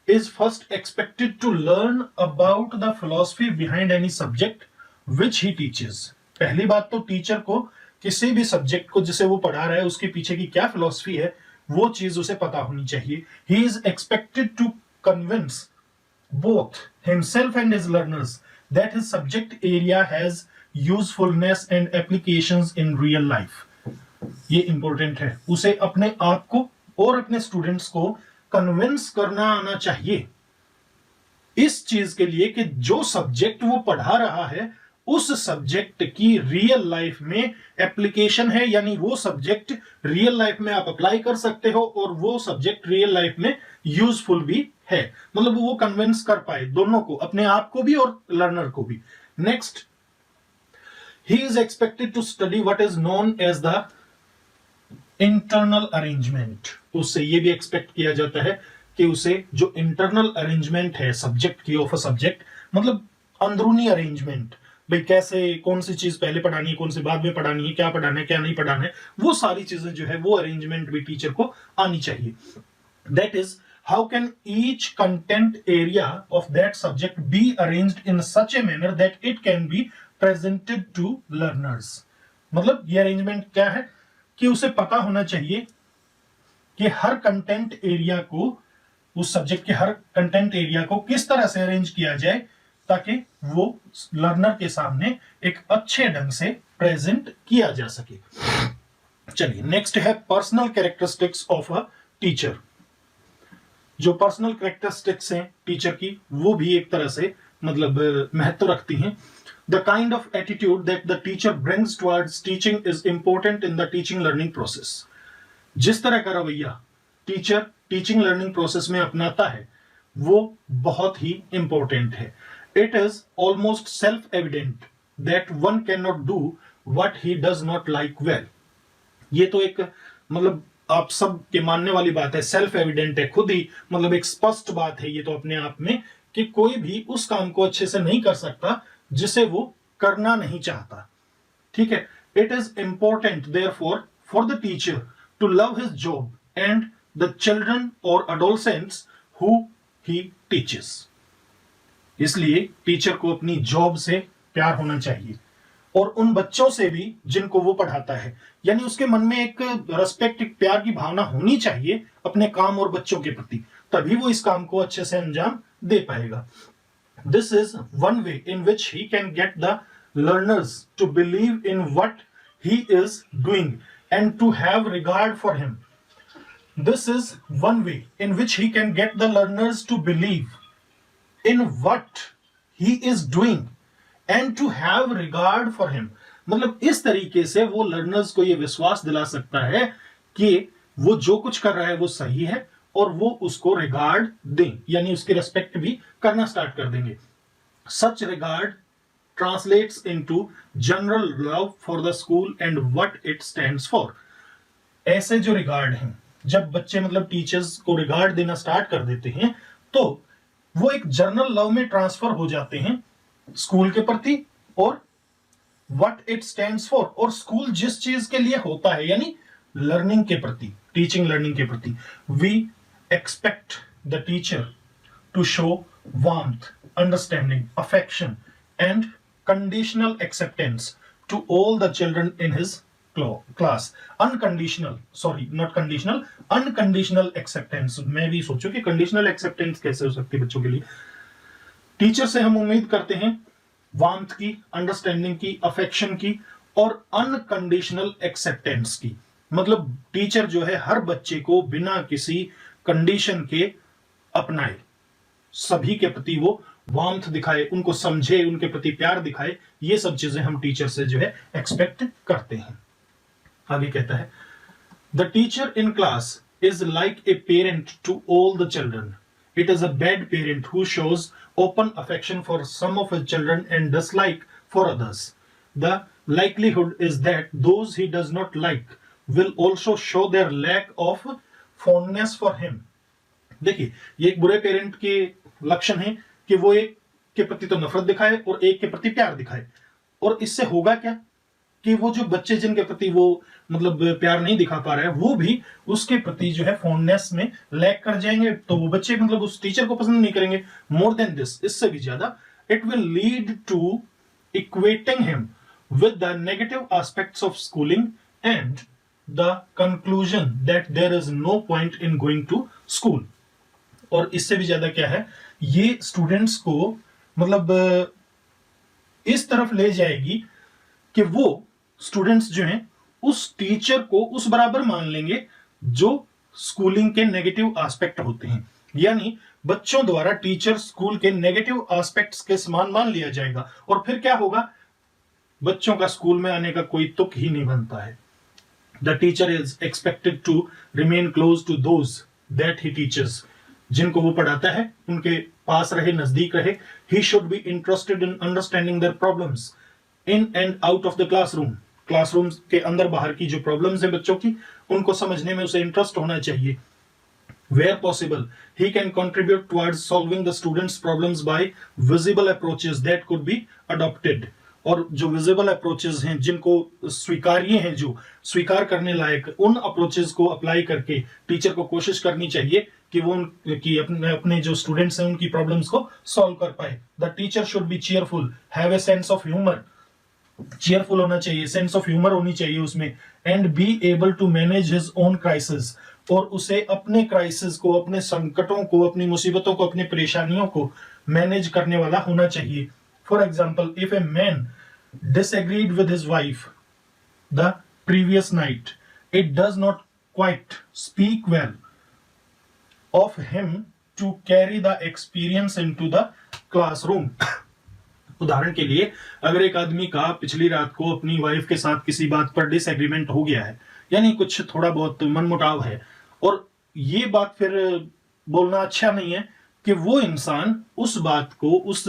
is first expected to learn about the philosophy behind any subject which he teaches. पहली बात तो टीचर को किसी भी सब्जेक्ट को जिसे वो पढ़ा रहा है उसके पीछे की क्या फिलॉसफी है वो चीज उसे पता होनी चाहिए. He is expected to convince both himself and his learners that his subject area has usefulness and applications in real life. ये इंपॉर्टेंट है. उसे अपने आप को और अपने स्टूडेंट्स को कन्विंस करना आना चाहिए इस चीज के लिए कि जो सब्जेक्ट वो पढ़ा रहा है उस सब्जेक्ट की रियल लाइफ में एप्लीकेशन है, यानी वो सब्जेक्ट रियल लाइफ में आप अप्लाई कर सकते हो और वो सब्जेक्ट रियल लाइफ में यूजफुल भी है. मतलब वो कन्विंस कर पाए दोनों को, अपने आप को भी और लर्नर को भी. Next, he is expected to study what is known as the internal arrangement. उससे ये भी एक्सपेक्ट किया जाता है कि उसे जो इंटरनल अरेंजमेंट है सब्जेक्ट की, ऑफ अ सब्जेक्ट, मतलब अंदरूनी अरेंजमेंट, भाई कैसे कौन सी चीज पहले पढ़ानी है, कौन सी बाद में पढ़ानी है, क्या पढ़ाना है क्या नहीं पढ़ाना है, वो सारी चीजें जो है वो अरेंजमेंट भी टीचर को आनी चाहिए. That is how can each content area of that subject be arranged in such a manner that it can be presented to learners. मतलब ये अरेंजमेंट क्या है कि उसे पता होना चाहिए कि हर कंटेंट एरिया को, उस सब्जेक्ट के हर कंटेंट एरिया को किस तरह से अरेंज किया जाए ताकि वो लर्नर के सामने एक अच्छे ढंग से प्रेजेंट किया जा सके. चलिए नेक्स्ट है personal characteristics of a teacher. जो पर्सनल कैरेक्टरिस्टिक्स हैं टीचर की वो भी एक तरह से मतलब महत्व रखती हैं. The kind of attitude that the teacher brings towards teaching is important in the teaching learning process. जिस तरह का रवैया टीचर टीचिंग लर्निंग प्रोसेस में अपनाता है वो बहुत ही इंपॉर्टेंट है. It is almost self-evident that one cannot do what he does not like well. ये तो एक मतलब आप सब के मानने वाली बात है, सेल्फ एविडेंट है, खुद ही मतलब एक स्पष्ट बात है ये तो अपने आप में कि कोई भी उस काम को अच्छे से नहीं कर सकता जिसे वो करना नहीं चाहता. ठीक है. It is important therefore for the teacher to love his job and the children और अडोलसेंट्स हु ही टीचेस. इसलिए टीचर को अपनी जॉब से प्यार होना चाहिए और उन बच्चों से भी जिनको वो पढ़ाता है, यानी उसके मन में एक रेस्पेक्ट, एक प्यार की भावना होनी चाहिए अपने काम और बच्चों के प्रति, तभी वो इस काम को अच्छे से अंजाम दे पाएगा. This is one way in which he can get the learners to believe in what he is doing and to have regard for him. This is one way in which he can get the learners to believe in what he is doing and to have regard for him. मतलब इस तरीके से वो learners को ये विश्वास दिला सकता है कि वो जो कुछ कर रहा है वो सही है और वो उसको रिगार्ड दें, यानी उसकी रेस्पेक्ट भी करना स्टार्ट कर देंगे. Such regard translates into general love for the school and what it stands for. ऐसे जो रिगार्ड हैं, जब बच्चे मतलब टीचर्स को रिगार्ड देना स्टार्ट कर देते हैं तो वो एक जनरल लव में ट्रांसफर हो जाते हैं स्कूल के प्रति और व्हाट इट स्टैंड्स फॉर, और स्कूल जिस चीज के लिए होता है यानी लर्निंग के प्रति, टीचिंग लर्निंग के प्रति. We expect the teacher to show warmth, understanding, affection, and conditional acceptance to all the children in his class. Unconditional, sorry, not conditional, unconditional acceptance. मैं भी सोचूं कि conditional acceptance कैसे हो सकती है बच्चों के लिए. टीचर से हम उम्मीद करते हैं वार्मथ की, अंडरस्टैंडिंग की, अफेक्शन की और अनकंडीशनल एक्सेप्टेंस की. मतलब टीचर जो है हर बच्चे को बिना किसी कंडीशन के अपनाए, सभी के प्रति वो वार्मथ दिखाए, उनको समझे, उनके प्रति प्यार दिखाए। ये सब चीजें हम टीचर से जो है एक्सपेक्ट करते हैं। आगे कहता है, the teacher in class is like a parent to all the children. It is a bad parent who shows open affection for some of his children and dislike for others. The likelihood is that those he does not like will also show their lack of fondness for him. देखिए, ये एक बुरे parent के लक्षण है कि वो एक के प्रति तो नफरत दिखाए और एक के प्रति प्यार दिखाए। और इससे होगा क्या कि वो जो बच्चे जिनके प्रति वो मतलब प्यार नहीं दिखा पा रहे हैं, वो भी उसके प्रति जो है फॉन्डनेस में लैक कर जाएंगे, तो वो बच्चे मतलब उस टीचर को पसंद नहीं करेंगे। मोर देन दिस, इससे भी ज्यादा, it will lead to equating him with the negative aspects of schooling and the conclusion that there is no point in going to school. और इससे भी ज्यादा क्या है, ये स्टूडेंट्स को मतलब इस तरफ ले जाएगी कि वो स्टूडेंट्स जो हैं उस टीचर को उस बराबर मान लेंगे जो स्कूलिंग के नेगेटिव एस्पेक्ट होते हैं। यानी बच्चों द्वारा टीचर स्कूल के नेगेटिव एस्पेक्ट्स के समान मान लिया जाएगा, और फिर क्या होगा, बच्चों का स्कूल में आने का कोई तुक ही नहीं बनता है। The teacher is expected to remain close to those that he teaches. जिनको वो पढ़ाता है उनके पास रहे, नजदीक रहे. He should be interested in understanding their problems in and out of the classroom. Classroom के अंदर बाहर की जो प्रॉब्लम्स है बच्चों की, उनको समझने में उसे इंटरेस्ट होना चाहिए. Where possible, he can contribute towards solving the students' problems by visible approaches that could be adopted. और जो विजिबल अप्रोचेस हैं, जिनको स्वीकार्य हैं, जो स्वीकार करने लायक, उन अप्रोचेस को अप्लाई करके टीचर को कोशिश करनी चाहिए कि वो कि अपने जो स्टूडेंट्स हैं उनकी प्रॉब्लम्स को सॉल्व कर पाए. The teacher should be cheerful, have a sense of humour. Cheerful होना चाहिए, सेंस ऑफ ह्यूमर होनी चाहिए उसमें. And be able to manage his own crisis, और उसे अपने क्राइसिस को, अपने संकटों को, अपनी मुसीबतों को, अपनी परेशानियों को मैनेज करने वाला होना चाहिए. For example, if a man disagreed with his wife the previous night, it does not quite speak well of him to carry the experience into the classroom. उदाहरण के लिए, अगर एक आदमी का पिछली रात को अपनी वाइफ के साथ किसी बात पर डिसएग्रीमेंट हो गया है, यानी कुछ थोड़ा बहुत मनमुटाव है, और ये बात फिर बोलना अच्छा नहीं है कि वो इंसान उस बात को, उस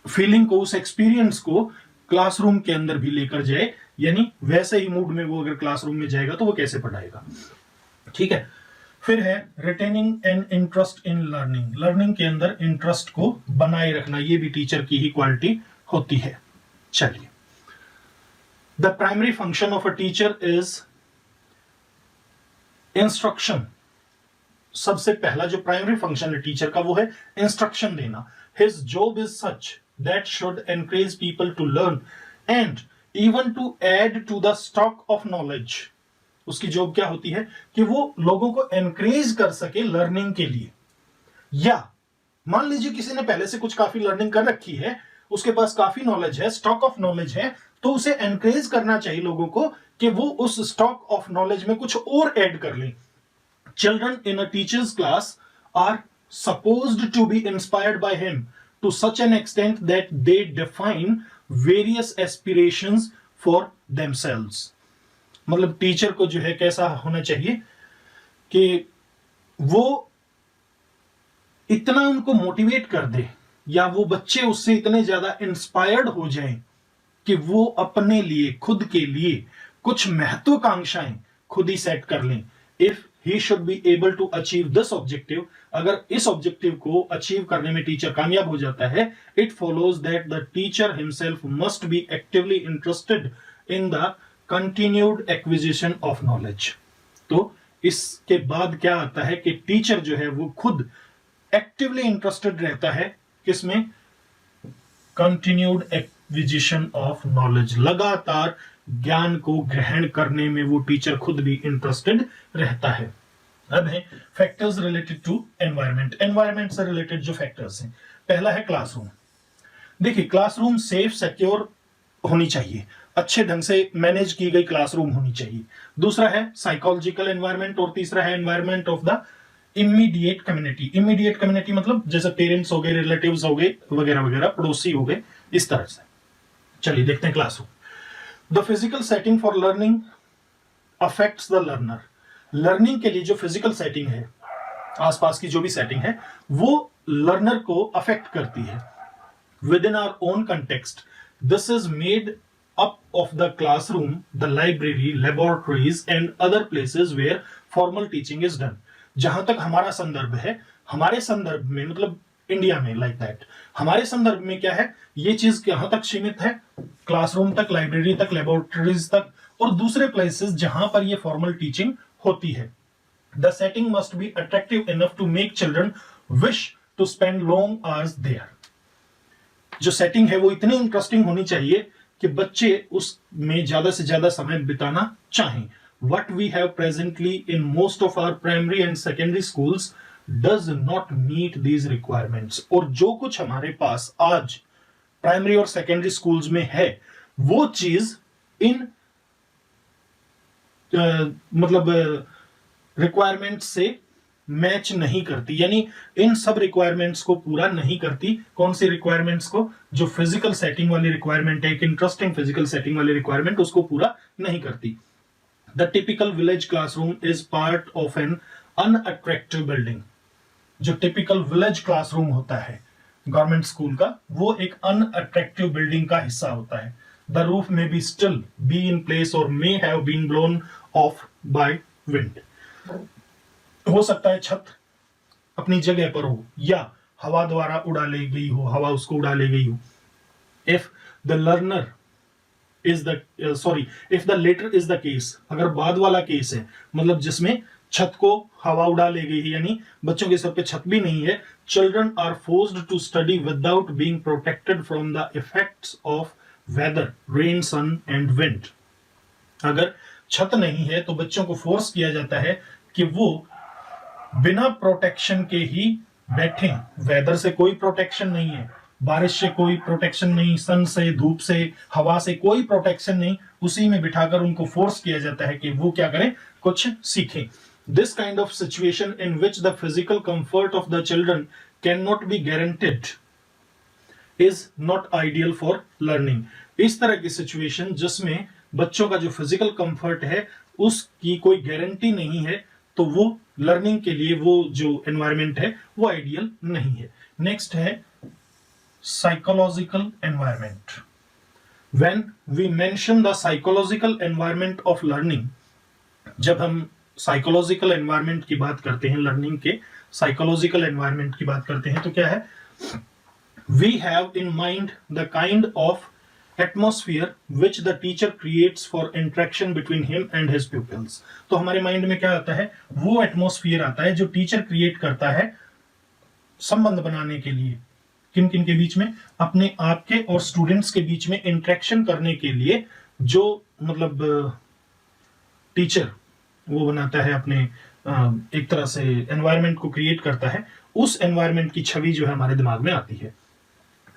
फीलिंग को, उस एक्सपीरियंस को क्लासरूम के अंदर भी लेकर जाए. यानी वैसे ही मूड में वो अगर क्लासरूम में जाएगा तो वो कैसे पढ़ाएगा. ठीक है. फिर है retaining an interest in learning. Learning के अंदर इंटरेस्ट को बनाए रखना, ये भी टीचर की ही क्वालिटी होती है. चलिए, the primary function of a teacher is instruction. सबसे पहला जो प्राइमरी फंक्शन है टीचर का वो है इंस्ट्रक्शन देना. His job is such that should encourage people to learn and even to add to the stock of knowledge. उसकी job क्या होती है कि वो लोगों को एनकरेज कर सके लर्निंग के लिए. या मान लीजिए किसी ने पहले से कुछ काफी लर्निंग कर रखी है, उसके पास काफी नॉलेज है, स्टॉक ऑफ नॉलेज है, तो उसे एनकरेज करना चाहिए लोगों को कि वो उस स्टॉक ऑफ नॉलेज में कुछ और ऐड कर लें. Children in a teacher's class are supposed to be inspired by him to such an extent that they define various aspirations for themselves. मतलब टीचर को जो है कैसा होना चाहिए कि वो इतना उनको मोटिवेट कर दे, या वो बच्चे उससे इतने ज्यादा इंस्पायर्ड हो जाएं कि वो अपने लिए, खुद के लिए कुछ महत्वाकांक्षाएं खुद ही सेट कर लें. If he should be able to achieve this objective, अगर इस ऑब्जेक्टिव को अचीव करने में टीचर कामयाब हो जाता है, it follows that the teacher himself must be actively interested in the continued acquisition of knowledge. तो इसके बाद क्या आता है कि टीचर जो है वो खुद एक्टिवली इंटरेस्टेड रहता है किसमें, कंटिन्यूड एक्विजिशन ऑफ नॉलेज. लगातार ज्ञान को ग्रहण करने में वो टीचर खुद भी इंटरेस्टेड रहता है. अब है factors related to environment. Environment से रिलेटेड जो फैक्टर्स हैं, पहला है क्लासरूम. देखिए, क्लासरूम सेफ, सिक्योर होनी चाहिए, अच्छे ढंग से मैनेज की गई क्लासरूम होनी चाहिए. दूसरा है साइकोलॉजिकल एनवायरनमेंट, और तीसरा है environment of the immediate community मतलब जैसे पेरेंट्स हो गए, रिलेटिव्स हो गए, वगैरह वगैरह, पड़ोसी हो गए, इस तरह से। चलिए देखते हैं classroom. The physical setting for learning affects the learner. Learning के लिए जो फिजिकल सेटिंग है, आसपास की जो भी सेटिंग है, वो लर्नर को अफेक्ट करती है। Within our own context this is made up of the classroom, the library, laboratories and other places where formal teaching is done। जहां तक हमारा संदर्भ है, हमारे संदर्भ में मतलब इंडिया में लाइक दैट, हमारे संदर्भ में क्या है, ये चीज कहां तक सीमित है, क्लासरूम तक, लाइब्रेरी तक, लेबोरेटरीज तक और दूसरे प्लेसेस जहां पर ये फॉर्मल टीचिंग होती है। The setting must be attractive enough to make children wish to spend long hours there. जो सेटिंग है वो इतनी इंटरेस्टिंग होनी चाहिए कि बच्चे उसमें ज्यादा से ज्यादा समय बिताना चाहें। What we have presently in most of our primary and secondary schools does not meet these requirements। और जो कुछ हमारे पास आज प्राइमरी और सेकेंडरी स्कूल्स में है, वो चीज इन मतलब रिक्वायरमेंट से मैच नहीं करती, यानी इन सब रिक्वायरमेंट्स को पूरा नहीं करती। कौन सी रिक्वायरमेंट्स को? जो फिजिकल सेटिंग वाली रिक्वायरमेंट है, एक इंटरेस्टिंग फिजिकल सेटिंग वाली रिक्वायरमेंट, उसको पूरा नहीं करती। The typical village classroom is part of an unattractive building. जो टिपिकल विलेज क्लासरूम होता है गवर्नमेंट स्कूल का, वो एक अनअट्रैक्टिव बिल्डिंग का हिस्सा होता है। The roof may be still be in place और may have been blown off by wind. हो सकता है छत अपनी जगह पर हो या हवा द्वारा उड़ा ले गई हो, हवा उसको उड़ा ले गई हो। If the learner is the if the latter is the case, अगर बाद वाला केस है, मतलब जिसमें छत को हवा उड़ा ले गई है, यानी बच्चों के सर पे छत भी नहीं है, children are forced to study without being protected from the effects of weather, rain, sun and wind. अगर छत नहीं है तो बच्चों को फोर्स किया जाता है कि वो बिना प्रोटेक्शन के ही बैठें। वेदर से कोई प्रोटेक्शन नहीं है, बारिश से कोई प्रोटेक्शन नहीं, सन से, धूप से, हवा से कोई प्रोटेक्शन नहीं, उसी में बिठाकर उनको फोर्स किया जाता है कि वो क्या करें, कुछ सीखें। This kind of situation in which the physical comfort of the children can not be guaranteed is not ideal for learning. इस तरह की सिचुएशन जिसमें बच्चों का जो फिजिकल कंफर्ट है उसकी कोई गारंटी नहीं है, तो वो लर्निंग के लिए वो जो एनवायरनमेंट है वो आइडियल नहीं है। नेक्स्ट है psychological environment. When we mention the psychological environment of learning, जब हम साइकोलॉजिकल एनवायरनमेंट की बात करते हैं, लर्निंग के साइकोलॉजिकल एनवायरनमेंट की बात करते हैं, तो क्या है, we have in mind the kind of atmosphere which the teacher creates for interaction between him and his pupils। तो हमारे माइंड में क्या आता है, वो एटमॉस्फेयर आता है जो टीचर क्रिएट करता है संबंध बनाने के लिए। किन किन के बीच में? अपने आप के और स्टूडेंट्स के बीच में इंटरेक्शन करने के लिए जो मतलब टीचर वो बनाता है, अपने एक तरह से एनवायरनमेंट को क्रिएट करता है, उस एनवायरनमेंट की छवि जो है हमारे दिमाग में आती है।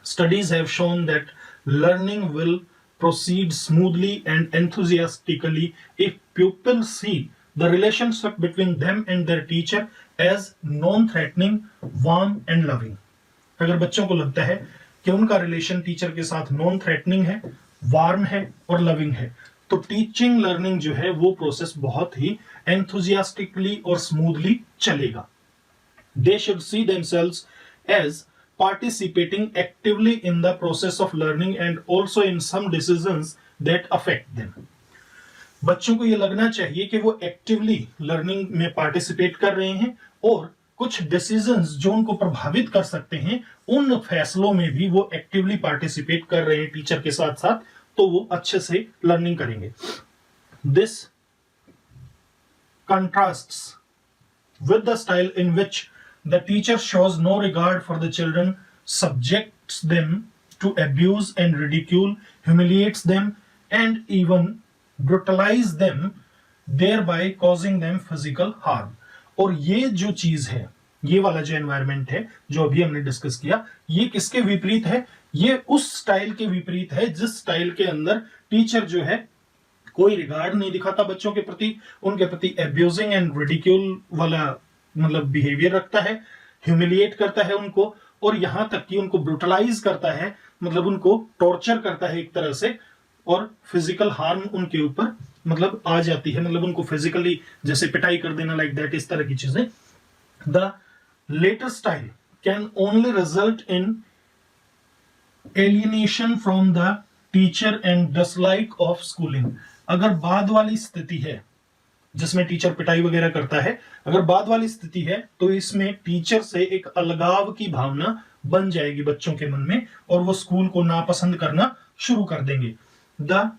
Studies have shown that learning will proceed smoothly and enthusiastically if pupils see the relationship between them and their teacher as non-threatening, warm and loving। अगर बच्चों को लगता है कि उनका रिलेशन टीचर के साथ नॉन थ्रेटनिंग है, वार्म है और लविंग है, तो टीचिंग लर्निंग जो है वो प्रोसेस बहुत ही एंथुजियास्टिकली और स्मूथली चलेगा। They should see themselves as participating actively in the process of learning and also in some decisions that affect them। बच्चों को ये लगना चाहिए कि वो एक्टिवली लर्निंग में पार्टिसिपेट कर रहे हैं और कुछ डिसीजंस जो उनको प्रभावित कर सकते हैं, उन फैसलों में भी वो एक्टिवली पार्टिसिपेट कर रहे हैं टीचर के साथ साथ, तो वो अच्छे से लर्निंग करेंगे। This contrasts with the style in which the teacher shows no regard for the children, subjects them to abuse and ridicule, humiliates them and even brutalize them, thereby causing them physical harm। और ये जो चीज है, ये वाला जो environment है जो अभी हमने डिस्कस किया, ये किसके विपरीत है? ये उस स्टाइल के विपरीत है जिस स्टाइल के अंदर टीचर जो है कोई रिगार्ड नहीं दिखाता बच्चों के प्रति, उनके प्रति एब्यूजिंग एंड रिडिक्यूल वाला मतलब बिहेवियर रखता है, ह्यूमिलिएट करता है उनको, और यहां तक कि उनको ब्रूटलाइज करता है, मतलब उनको टॉर्चर करता है एक तरह से, और फिजिकल हार्म उनके ऊपर मतलब आ जाती है, मतलब उनको फिजिकली जैसे पिटाई कर देना, लाइक दैट, इस तरह की चीजें। The latter style can only result in alienation from the teacher and dislike of schooling. अगर बाद वाली स्थिति है जिसमें टीचर पिटाई वगैरह करता है, अगर बाद वाली स्थिति है तो इसमें टीचर से एक अलगाव की भावना बन जाएगी बच्चों के मन में, और वो स्कूल को नापसंद करना शुरू कर देंगे। The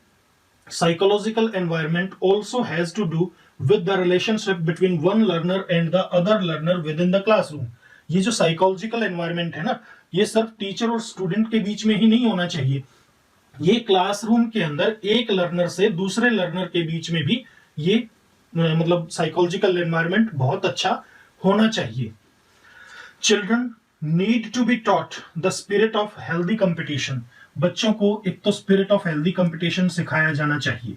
psychological environment also has to do with the relationship between one learner and the other learner within the classroom। ये जो साइकोलॉजिकल एनवायरनमेंट है ना, ये सिर्फ टीचर और स्टूडेंट के बीच में ही नहीं होना चाहिए, ये क्लासरूम के अंदर एक लर्नर से दूसरे लर्नर के बीच में भी ये मतलब साइकोलॉजिकल एनवायरनमेंट बहुत अच्छा होना चाहिए। Children need to be taught the spirit of healthy competition. बच्चों को एक तो स्पिरिट ऑफ हेल्दी कंपटीशन सिखाया जाना चाहिए,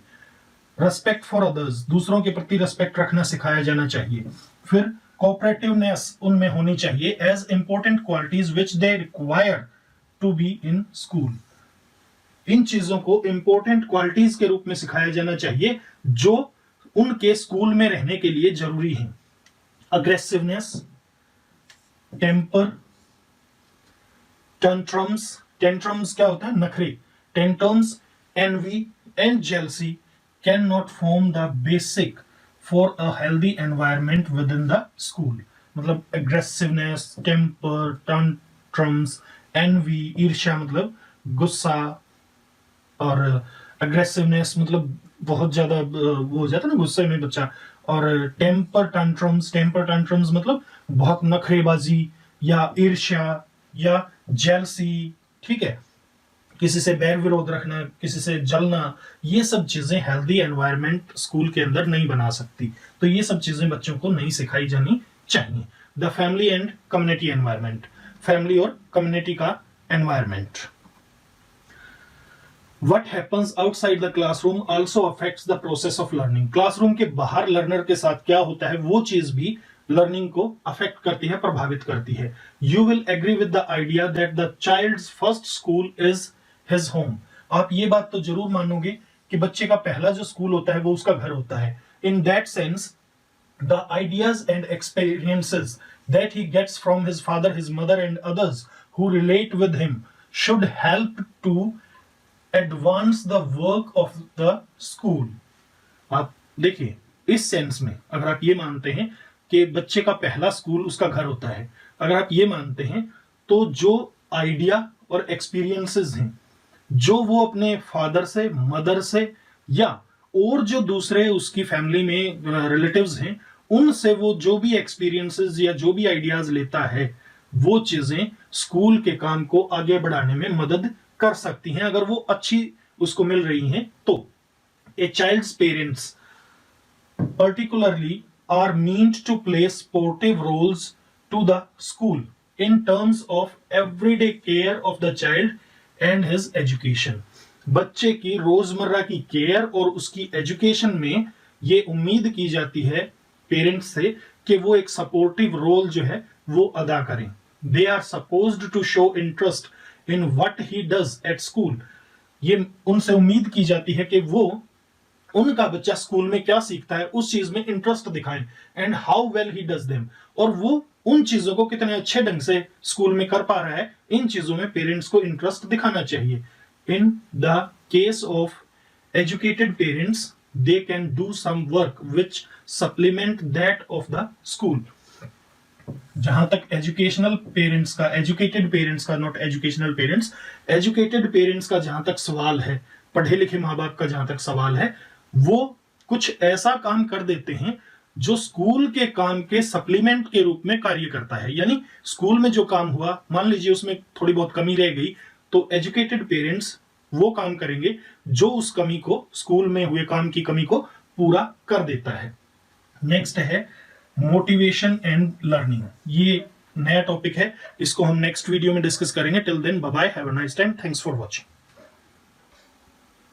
रेस्पेक्ट फॉर अदर्स, दूसरों के प्रति रेस्पेक्ट रखना सिखाया जाना चाहिए, फिर कोऑपरेटिवनेस उनमें होनी चाहिए as important qualities which they require to be in school. इन चीजों को इंपॉर्टेंट क्वालिटीज के रूप में सिखाया जाना चाहिए जो उनके स्कूल में रहने के लिए जरूरी है। अग्रेसिवनेस, टेम्पर, टेंट्रम्स, टेंट्रम्स क्या होता है, नखरे, tantrums, envy and jealousy can not form the basic for a healthy environment within the school. मतलब एग्रेसिवनेस, टेम्पर, टेंट्रम्स, एनवी, ईर्ष्या मतलब गुस्सा, और अग्रेसिवनेस मतलब बहुत ज्यादा वो हो जाता है ना गुस्से में बच्चा, और टेम्पर टैंट्रम्स मतलब बहुत नखरेबाजी या ईर्ष्या या जेलसी, ठीक है, किसी से बैर विरोध रखना, किसी से जलना, ये सब चीजें हेल्दी एनवायरनमेंट स्कूल के अंदर नहीं बना सकती। तो ये सब चीजें बच्चों को नहीं सिखाई जानी चाहिए। The family and community environment, family और कम्युनिटी का environment. What happens outside the classroom also affects the process of learning। Classroom के बाहर लर्नर के साथ क्या होता है वो चीज भी लर्निंग को अफेक्ट करती है, प्रभावित करती है। You will agree with the idea that the child's first school is his home। आप ये बात तो जरूर मानोगे कि बच्चे का पहला जो स्कूल होता है वो उसका घर होता है। In that sense, the ideas and experiences that he gets from his father, his mother and others who relate with him should help to advance the work of the school. आप देखिए, इस सेंस में अगर आप ये मानते हैं कि बच्चे का पहला स्कूल उसका घर होता है, अगर आप ये मानते हैं तो जो आइडिया और एक्सपीरियंसेस हैं जो वो अपने फादर से, मदर से या और जो दूसरे उसकी फैमिली में रिलेटिव्स हैं उनसे वो जो भी एक्सपीरियंसेस या जो भी आइडियाज लेता है वो चीजें स्कूल के काम को आगे बढ़ाने में मदद कर सकती हैं अगर वो अच्छी उसको मिल रही हैं तो। A child's parents particularly are meant to play supportive roles to the school in terms of everyday care of the child and his education। बच्चे की रोजमर्रा की केयर और उसकी एजुकेशन में ये उम्मीद की जाती है पेरेंट्स से कि वो एक सपोर्टिव रोल जो है वो अदा करें। They are supposed to show interest in what he does at school। ये उनसे उम्मीद की जाती है कि वो उनका बच्चा स्कूल में क्या सीखता है उस चीज में इंटरेस्ट दिखाएं, and how well he does them, और वो उन चीजों को कितने अच्छे ढंग से स्कूल में कर पा रहा है, इन चीजों में पेरेंट्स को इंटरेस्ट दिखाना चाहिए। In the case of educated parents they can do some work which supplement that of the school. जहां तक एजुकेशनल पेरेंट्स का, एजुकेटेड पेरेंट्स का, not educational parents, educated parents का जहां तक सवाल है, पढ़े लिखे माँ बाप का जहां तक सवाल है, वो कुछ ऐसा काम कर देते हैं जो स्कूल के काम के सप्लीमेंट के रूप में कार्य करता है। यानी स्कूल में जो काम हुआ, मान लीजिए उसमें थोड़ी बहुत कमी रह गई, तो एजुकेटेड पेरेंट्स वो काम करेंगे जो उस कमी को, स्कूल में हुए काम की कमी को पूरा कर देता है। नेक्स्ट है मोटिवेशन एंड लर्निंग। ये नया टॉपिक है, इसको हम नेक्स्ट वीडियो में डिस्कस करेंगे। Till then bye bye, have a nice time, thanks for watching.